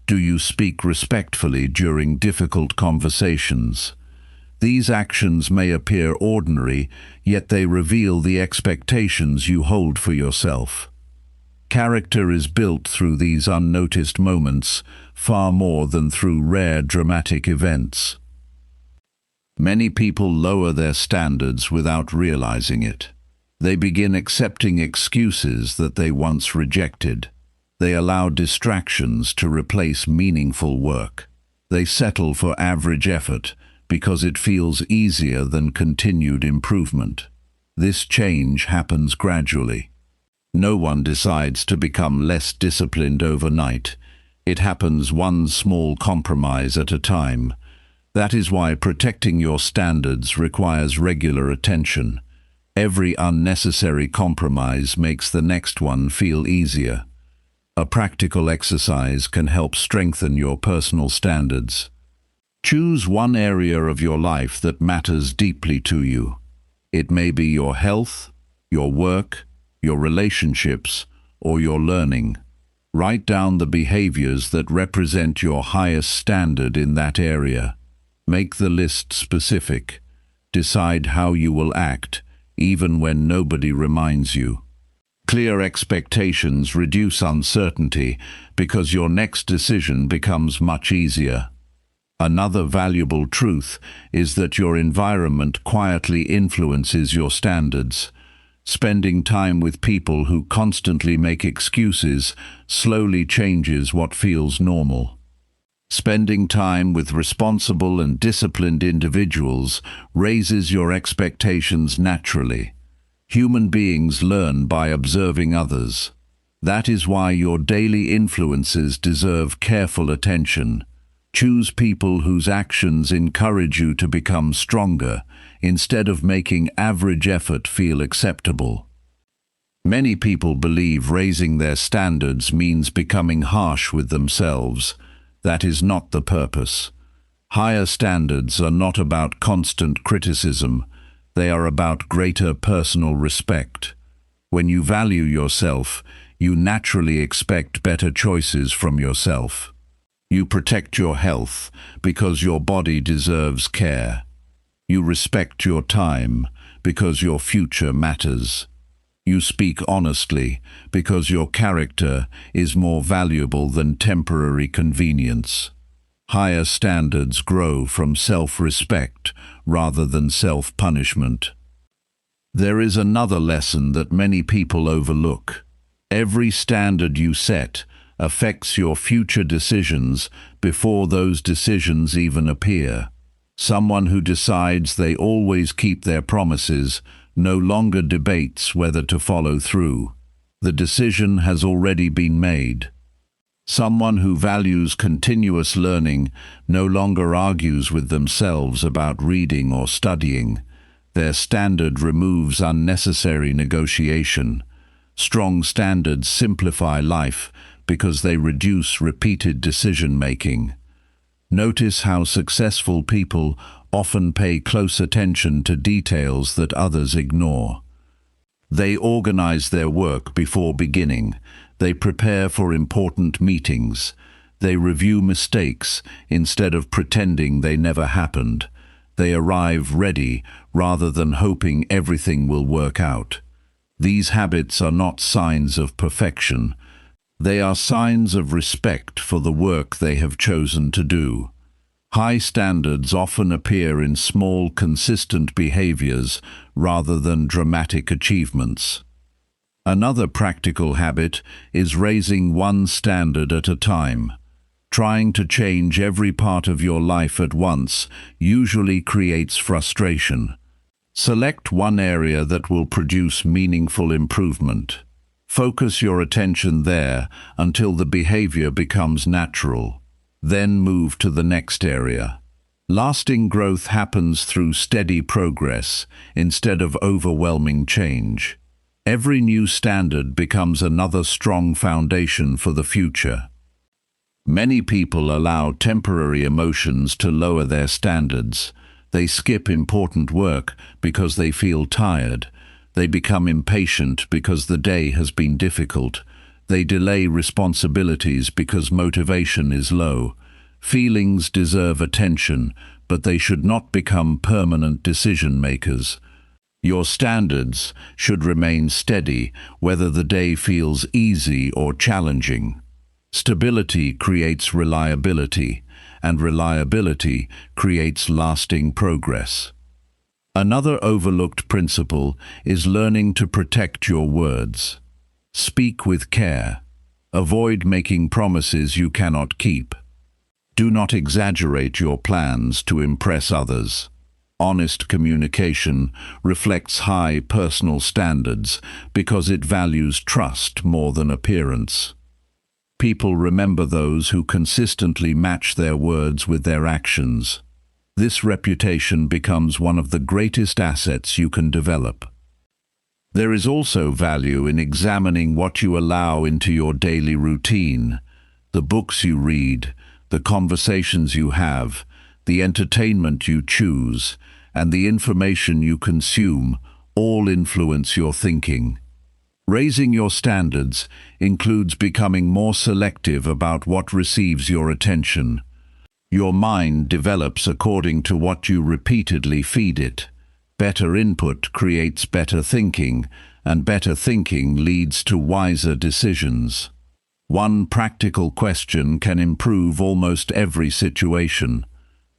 Do you speak respectfully during difficult conversations? These actions may appear ordinary, yet they reveal the expectations you hold for yourself. Character is built through these unnoticed moments, far more than through rare dramatic events. Many people lower their standards without realizing it. They begin accepting excuses that they once rejected. They allow distractions to replace meaningful work. They settle for average effort because it feels easier than continued improvement. This change happens gradually. No one decides to become less disciplined overnight. It happens one small compromise at a time. That is why protecting your standards requires regular attention. Every unnecessary compromise makes the next one feel easier. A practical exercise can help strengthen your personal standards. Choose one area of your life that matters deeply to you. It may be your health, your work, your relationships, or your learning. Write down the behaviors that represent your highest standard in that area. Make the list specific. Decide how you will act, even when nobody reminds you. Clear expectations reduce uncertainty because your next decision becomes much easier. Another valuable truth is that your environment quietly influences your standards. Spending time with people who constantly make excuses slowly changes what feels normal. Spending time with responsible and disciplined individuals raises your expectations naturally. Human beings learn by observing others. That is why your daily influences deserve careful attention. Choose people whose actions encourage you to become stronger, instead of making average effort feel acceptable. Many people believe raising their standards means becoming harsh with themselves. That is not the purpose. Higher standards are not about constant criticism. They are about greater personal respect. When you value yourself, you naturally expect better choices from yourself. You protect your health because your body deserves care. You respect your time because your future matters. You speak honestly because your character is more valuable than temporary convenience. Higher standards grow from self-respect rather than self-punishment. There is another lesson that many people overlook. Every standard you set affects your future decisions before those decisions even appear. Someone who decides they always keep their promises no longer debates whether to follow through. The decision has already been made. Someone who values continuous learning no longer argues with themselves about reading or studying. Their standard removes unnecessary negotiation. Strong standards simplify life because they reduce repeated decision-making. Notice how successful people often pay close attention to details that others ignore. They organize their work before beginning. They prepare for important meetings. They review mistakes instead of pretending they never happened. They arrive ready rather than hoping everything will work out. These habits are not signs of perfection. They are signs of respect for the work they have chosen to do. High standards often appear in small, consistent behaviors rather than dramatic achievements. Another practical habit is raising one standard at a time. Trying to change every part of your life at once usually creates frustration. Select one area that will produce meaningful improvement. Focus your attention there until the behavior becomes natural. Then move to the next area. Lasting growth happens through steady progress instead of overwhelming change. Every new standard becomes another strong foundation for the future. Many people allow temporary emotions to lower their standards. They skip important work because they feel tired. They become impatient because the day has been difficult. They delay responsibilities because motivation is low. Feelings deserve attention, but they should not become permanent decision makers. Your standards should remain steady, whether the day feels easy or challenging. Stability creates reliability, and reliability creates lasting progress. Another overlooked principle is learning to protect your words. Speak with care. Avoid making promises you cannot keep. Do not exaggerate your plans to impress others. Honest communication reflects high personal standards because it values trust more than appearance. People remember those who consistently match their words with their actions. This reputation becomes one of the greatest assets you can develop. There is also value in examining what you allow into your daily routine. The books you read, the conversations you have, the entertainment you choose, and the information you consume all influence your thinking. Raising your standards includes becoming more selective about what receives your attention. Your mind develops according to what you repeatedly feed it. Better input creates better thinking, and better thinking leads to wiser decisions. One practical question can improve almost every situation.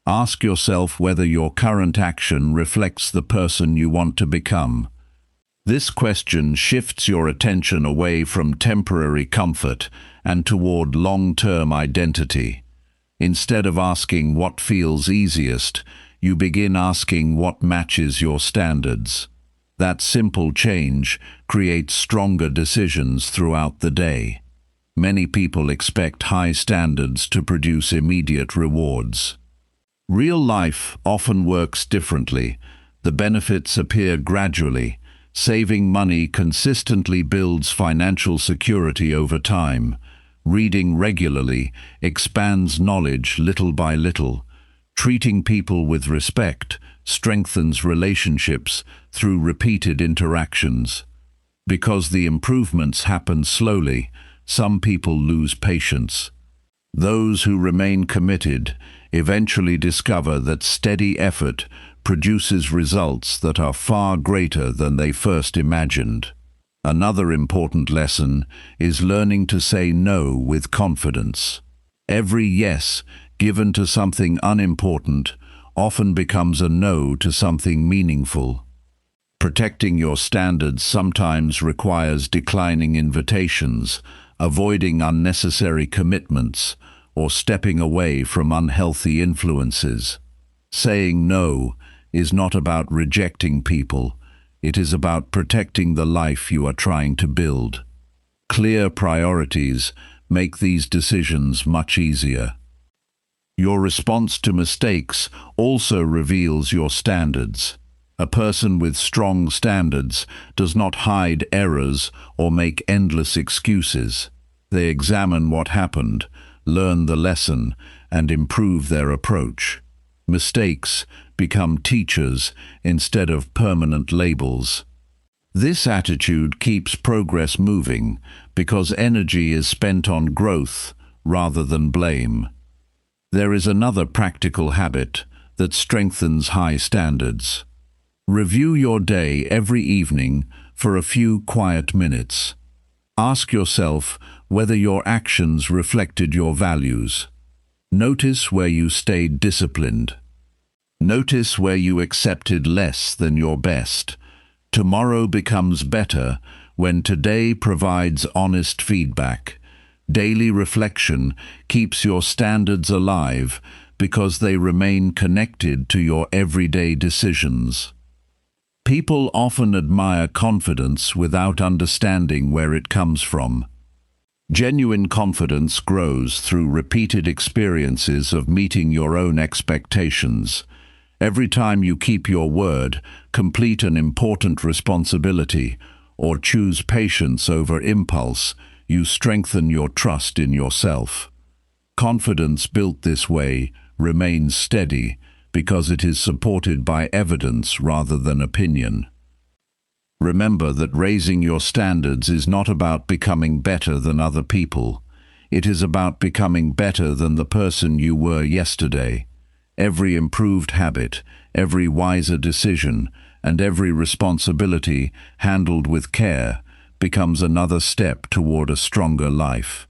Ask yourself whether your current action reflects the person you want to become. This question shifts your attention away from temporary comfort and toward long-term identity. Instead of asking what feels easiest, you begin asking what matches your standards. That simple change creates stronger decisions throughout the day. Many people expect high standards to produce immediate rewards. Real life often works differently. The benefits appear gradually. Saving money consistently builds financial security over time. Reading regularly expands knowledge little by little. Treating people with respect strengthens relationships through repeated interactions. Because the improvements happen slowly, some people lose patience. Those who remain committed eventually discover that steady effort produces results that are far greater than they first imagined. Another important lesson is learning to say no with confidence. Every yes given to something unimportant often becomes a no to something meaningful. Protecting your standards sometimes requires declining invitations, avoiding unnecessary commitments, or stepping away from unhealthy influences. Saying no is not about rejecting people. It is about protecting the life you are trying to build. Clear priorities make these decisions much easier. Your response to mistakes also reveals your standards. A person with strong standards does not hide errors or make endless excuses. They examine what happened, learn the lesson, and improve their approach. Mistakes become teachers instead of permanent labels. This attitude keeps progress moving because energy is spent on growth rather than blame. There is another practical habit that strengthens high standards. Review your day every evening for a few quiet minutes. Ask yourself whether your actions reflected your values. Notice where you stayed disciplined. Notice where you accepted less than your best. Tomorrow becomes better when today provides honest feedback. Daily reflection keeps your standards alive because they remain connected to your everyday decisions. People often admire confidence without understanding where it comes from. Genuine confidence grows through repeated experiences of meeting your own expectations. Every time you keep your word, complete an important responsibility, or choose patience over impulse, you strengthen your trust in yourself. Confidence built this way remains steady because it is supported by evidence rather than opinion. Remember that raising your standards is not about becoming better than other people. It is about becoming better than the person you were yesterday. Every improved habit, every wiser decision, and every responsibility handled with care becomes another step toward a stronger life.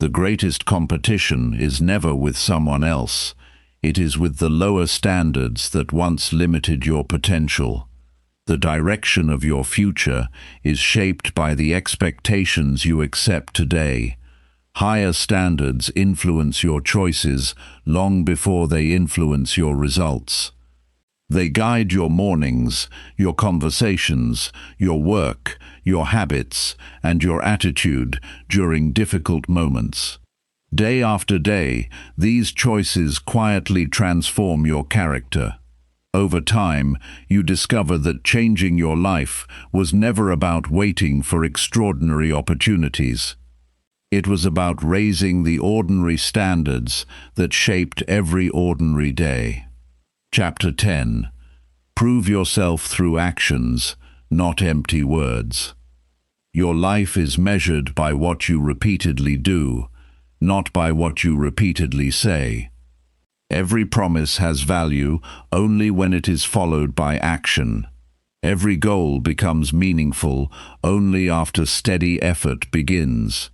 The greatest competition is never with someone else. It is with the lower standards that once limited your potential. The direction of your future is shaped by the expectations you accept today. Higher standards influence your choices long before they influence your results. They guide your mornings, your conversations, your work, your habits, and your attitude during difficult moments. Day after day, these choices quietly transform your character. Over time, you discover that changing your life was never about waiting for extraordinary opportunities. It was about raising the ordinary standards that shaped every ordinary day. Chapter 10. Prove yourself through actions, not empty words. Your life is measured by what you repeatedly do, not by what you repeatedly say. Every promise has value only when it is followed by action. Every goal becomes meaningful only after steady effort begins.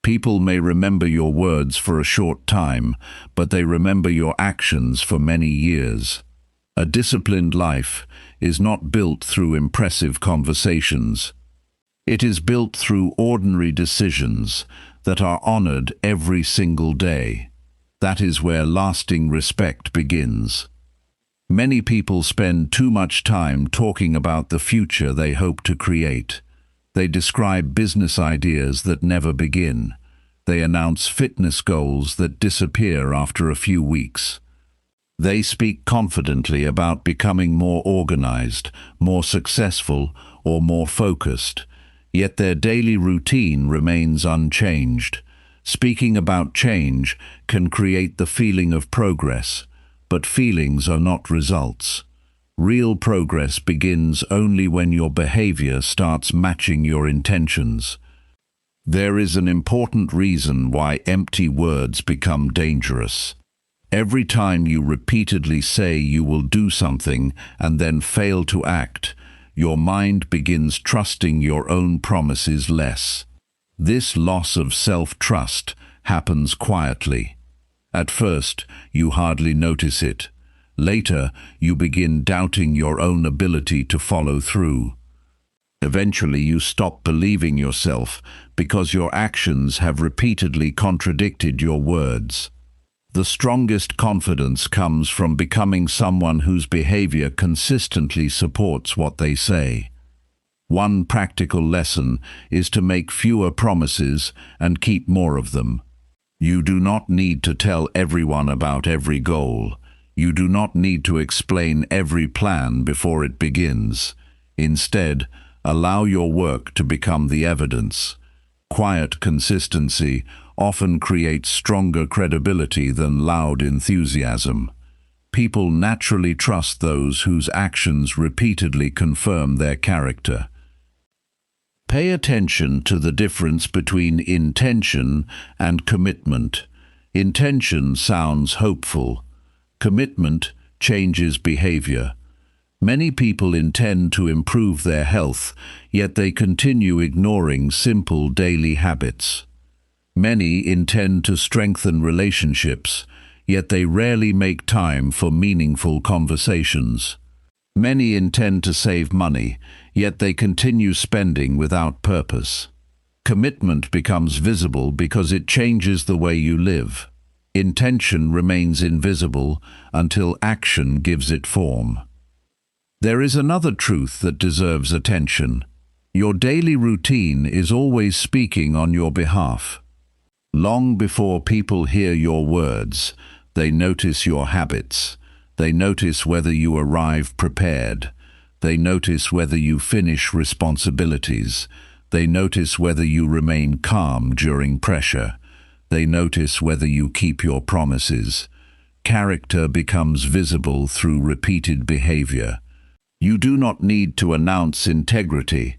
People may remember your words for a short time, but they remember your actions for many years. A disciplined life is not built through impressive conversations. It is built through ordinary decisions that are honored every single day. That is where lasting respect begins. Many people spend too much time talking about the future they hope to create. They describe business ideas that never begin. They announce fitness goals that disappear after a few weeks. They speak confidently about becoming more organized, more successful, or more focused. Yet their daily routine remains unchanged. Speaking about change can create the feeling of progress, but feelings are not results. Real progress begins only when your behavior starts matching your intentions. There is an important reason why empty words become dangerous. Every time you repeatedly say you will do something and then fail to act, your mind begins trusting your own promises less. This loss of self-trust happens quietly. At first, you hardly notice it. Later, you begin doubting your own ability to follow through. Eventually, you stop believing yourself because your actions have repeatedly contradicted your words. The strongest confidence comes from becoming someone whose behavior consistently supports what they say. One practical lesson is to make fewer promises and keep more of them. You do not need to tell everyone about every goal. You do not need to explain every plan before it begins. Instead, allow your work to become the evidence. Quiet consistency often creates stronger credibility than loud enthusiasm. People naturally trust those whose actions repeatedly confirm their character. Pay attention to the difference between intention and commitment. Intention sounds hopeful. Commitment changes behavior. Many people intend to improve their health, yet they continue ignoring simple daily habits. Many intend to strengthen relationships, yet they rarely make time for meaningful conversations. Many intend to save money, yet they continue spending without purpose. Commitment becomes visible because it changes the way you live. Intention remains invisible until action gives it form. There is another truth that deserves attention. Your daily routine is always speaking on your behalf. Long before people hear your words, they notice your habits. They notice whether you arrive prepared. They notice whether you finish responsibilities. They notice whether you remain calm during pressure. They notice whether you keep your promises. Character becomes visible through repeated behavior. You do not need to announce integrity.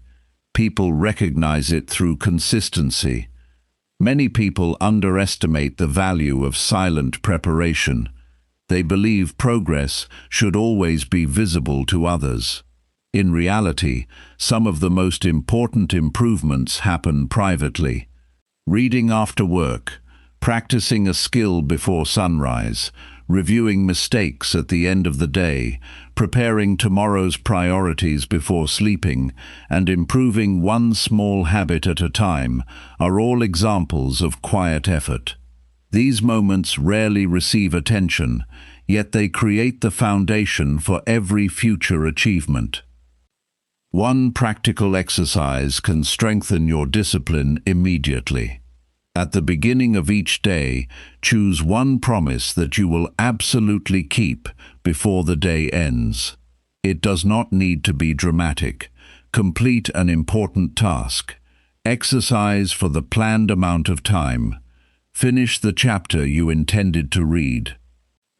People recognize it through consistency. Many people underestimate the value of silent preparation. They believe progress should always be visible to others. In reality, some of the most important improvements happen privately. Reading after work, practicing a skill before sunrise, reviewing mistakes at the end of the day, preparing tomorrow's priorities before sleeping, and improving one small habit at a time are all examples of quiet effort. These moments rarely receive attention, yet they create the foundation for every future achievement. One practical exercise can strengthen your discipline immediately. At the beginning of each day, choose one promise that you will absolutely keep before the day ends. It does not need to be dramatic. Complete an important task. Exercise for the planned amount of time. Finish the chapter you intended to read.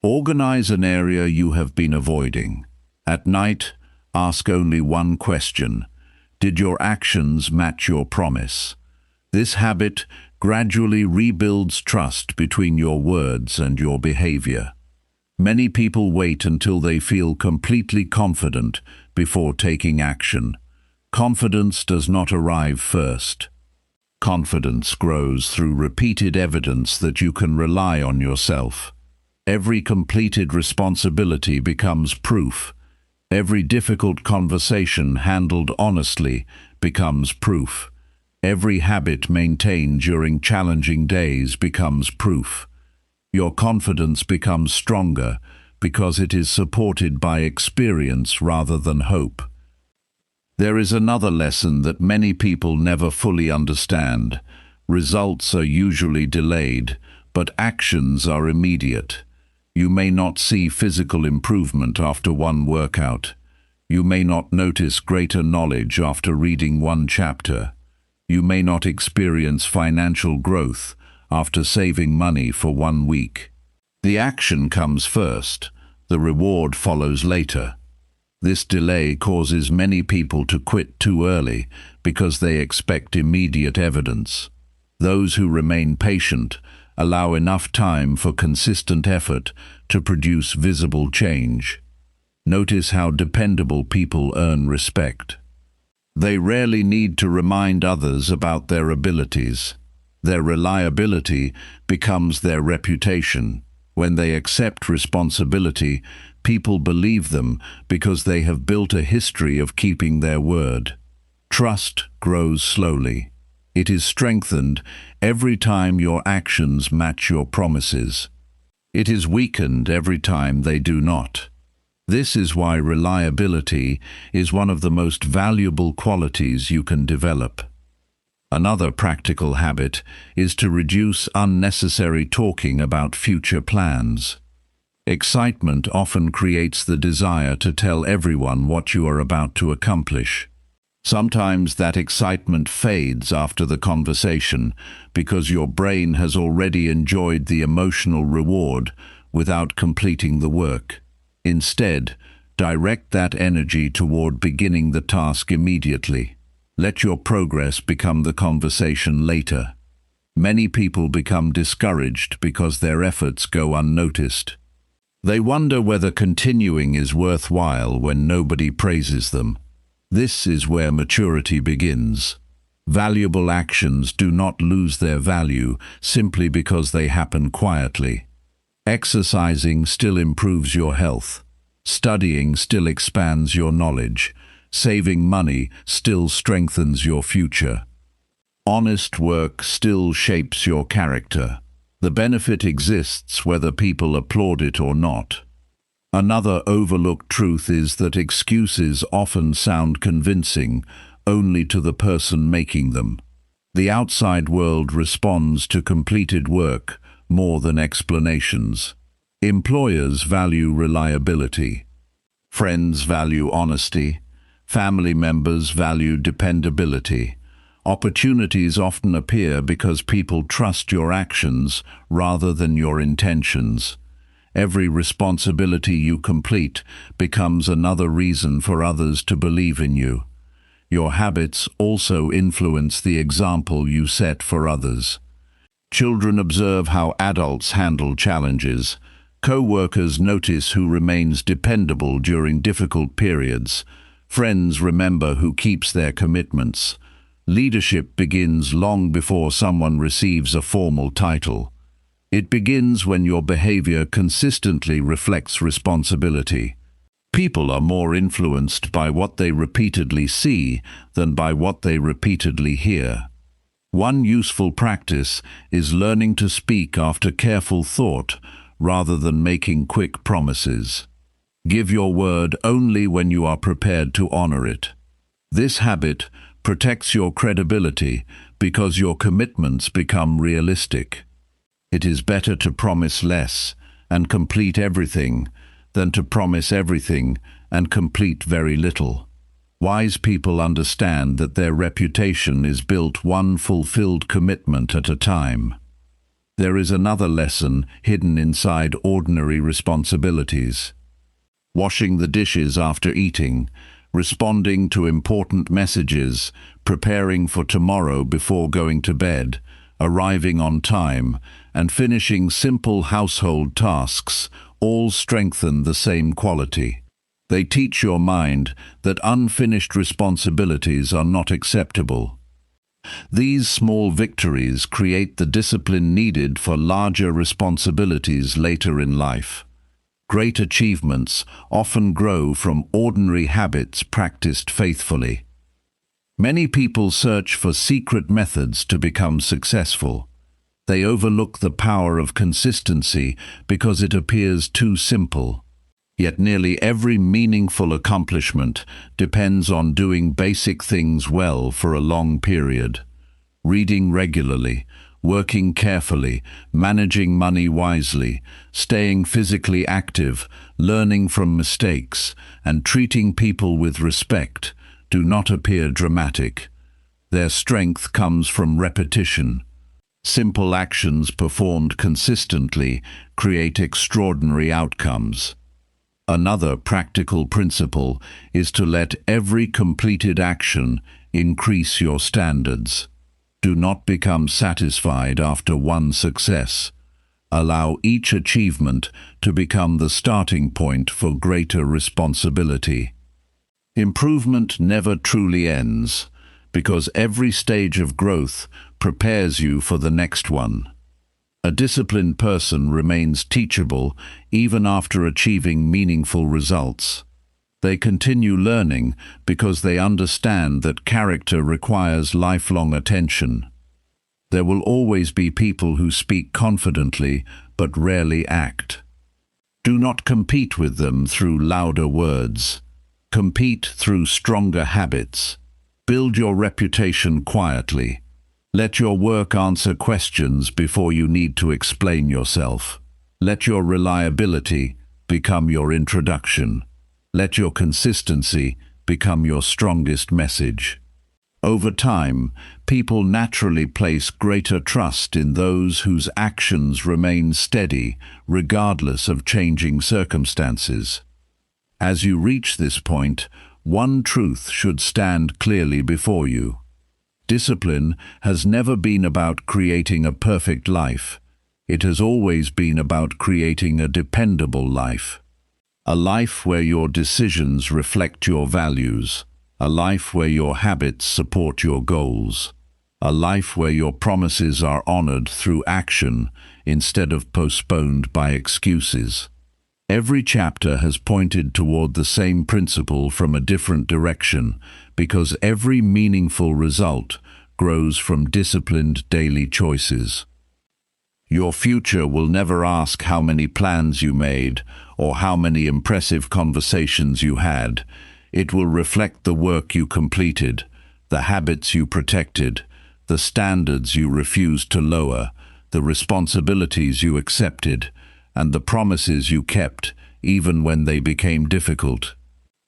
Organize an area you have been avoiding. At night, ask only one question. Did your actions match your promise? This habit gradually rebuilds trust between your words and your behavior. Many people wait until they feel completely confident before taking action. Confidence does not arrive first. Confidence grows through repeated evidence that you can rely on yourself. Every completed responsibility becomes proof. Every difficult conversation handled honestly becomes proof. Every habit maintained during challenging days becomes proof. Your confidence becomes stronger because it is supported by experience rather than hope. There is another lesson that many people never fully understand. Results are usually delayed, but actions are immediate. You may not see physical improvement after one workout. You may not notice greater knowledge after reading one chapter. You may not experience financial growth after saving money for 1 week. The action comes first. The reward follows later. This delay causes many people to quit too early because they expect immediate evidence. Those who remain patient allow enough time for consistent effort to produce visible change. Notice how dependable people earn respect. They rarely need to remind others about their abilities. Their reliability becomes their reputation. When they accept responsibility, people believe them because they have built a history of keeping their word. Trust grows slowly. It is strengthened every time your actions match your promises. It is weakened every time they do not. This is why reliability is one of the most valuable qualities you can develop. Another practical habit is to reduce unnecessary talking about future plans. Excitement often creates the desire to tell everyone what you are about to accomplish. Sometimes that excitement fades after the conversation because your brain has already enjoyed the emotional reward without completing the work. Instead, direct that energy toward beginning the task immediately. Let your progress become the conversation later. Many people become discouraged because their efforts go unnoticed. They wonder whether continuing is worthwhile when nobody praises them. This is where maturity begins. Valuable actions do not lose their value simply because they happen quietly. Exercising still improves your health. Studying still expands your knowledge. Saving money still strengthens your future. Honest work still shapes your character. The benefit exists whether people applaud it or not. Another overlooked truth is that excuses often sound convincing only to the person making them. The outside world responds to completed work more than explanations. Employers value reliability. Friends value honesty. Family members value dependability. Opportunities often appear because people trust your actions rather than your intentions. Every responsibility you complete becomes another reason for others to believe in you. Your habits also influence the example you set for others. Children observe how adults handle challenges. Co-workers notice who remains dependable during difficult periods. Friends remember who keeps their commitments. Leadership begins long before someone receives a formal title. It begins when your behavior consistently reflects responsibility. People are more influenced by what they repeatedly see than by what they repeatedly hear. One useful practice is learning to speak after careful thought rather than making quick promises. Give your word only when you are prepared to honor it. This habit protects your credibility because your commitments become realistic. It is better to promise less and complete everything than to promise everything and complete very little. Wise people understand that their reputation is built one fulfilled commitment at a time. There is another lesson hidden inside ordinary responsibilities. Washing the dishes after eating, responding to important messages, preparing for tomorrow before going to bed, arriving on time, and finishing simple household tasks all strengthen the same quality. They teach your mind that unfinished responsibilities are not acceptable. These small victories create the discipline needed for larger responsibilities later in life. Great achievements often grow from ordinary habits practiced faithfully. Many people search for secret methods to become successful. They overlook the power of consistency because it appears too simple. Yet nearly every meaningful accomplishment depends on doing basic things well for a long period. Reading regularly, working carefully, managing money wisely, staying physically active, learning from mistakes, and treating people with respect do not appear dramatic. Their strength comes from repetition. Simple actions performed consistently create extraordinary outcomes. Another practical principle is to let every completed action increase your standards. Do not become satisfied after one success. Allow each achievement to become the starting point for greater responsibility. Improvement never truly ends, because every stage of growth prepares you for the next one. A disciplined person remains teachable even after achieving meaningful results. They continue learning because they understand that character requires lifelong attention. There will always be people who speak confidently but rarely act. Do not compete with them through louder words. Compete through stronger habits. Build your reputation quietly. Let your work answer questions before you need to explain yourself. Let your reliability become your introduction. Let your consistency become your strongest message. Over time, people naturally place greater trust in those whose actions remain steady, regardless of changing circumstances. As you reach this point, one truth should stand clearly before you. Discipline has never been about creating a perfect life. It has always been about creating a dependable life. A life where your decisions reflect your values. A life where your habits support your goals. A life where your promises are honored through action instead of postponed by excuses. Every chapter has pointed toward the same principle from a different direction, because every meaningful result grows from disciplined daily choices. Your future will never ask how many plans you made or how many impressive conversations you had. It will reflect the work you completed, the habits you protected, the standards you refused to lower, the responsibilities you accepted, and the promises you kept, even when they became difficult.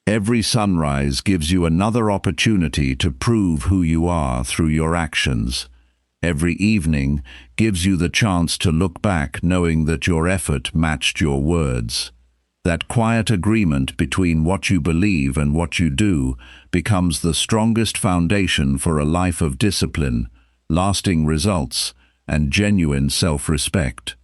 Every sunrise gives you another opportunity to prove who you are through your actions. Every evening gives you the chance to look back knowing that your effort matched your words. That quiet agreement between what you believe and what you do becomes the strongest foundation for a life of discipline, lasting results, and genuine self-respect.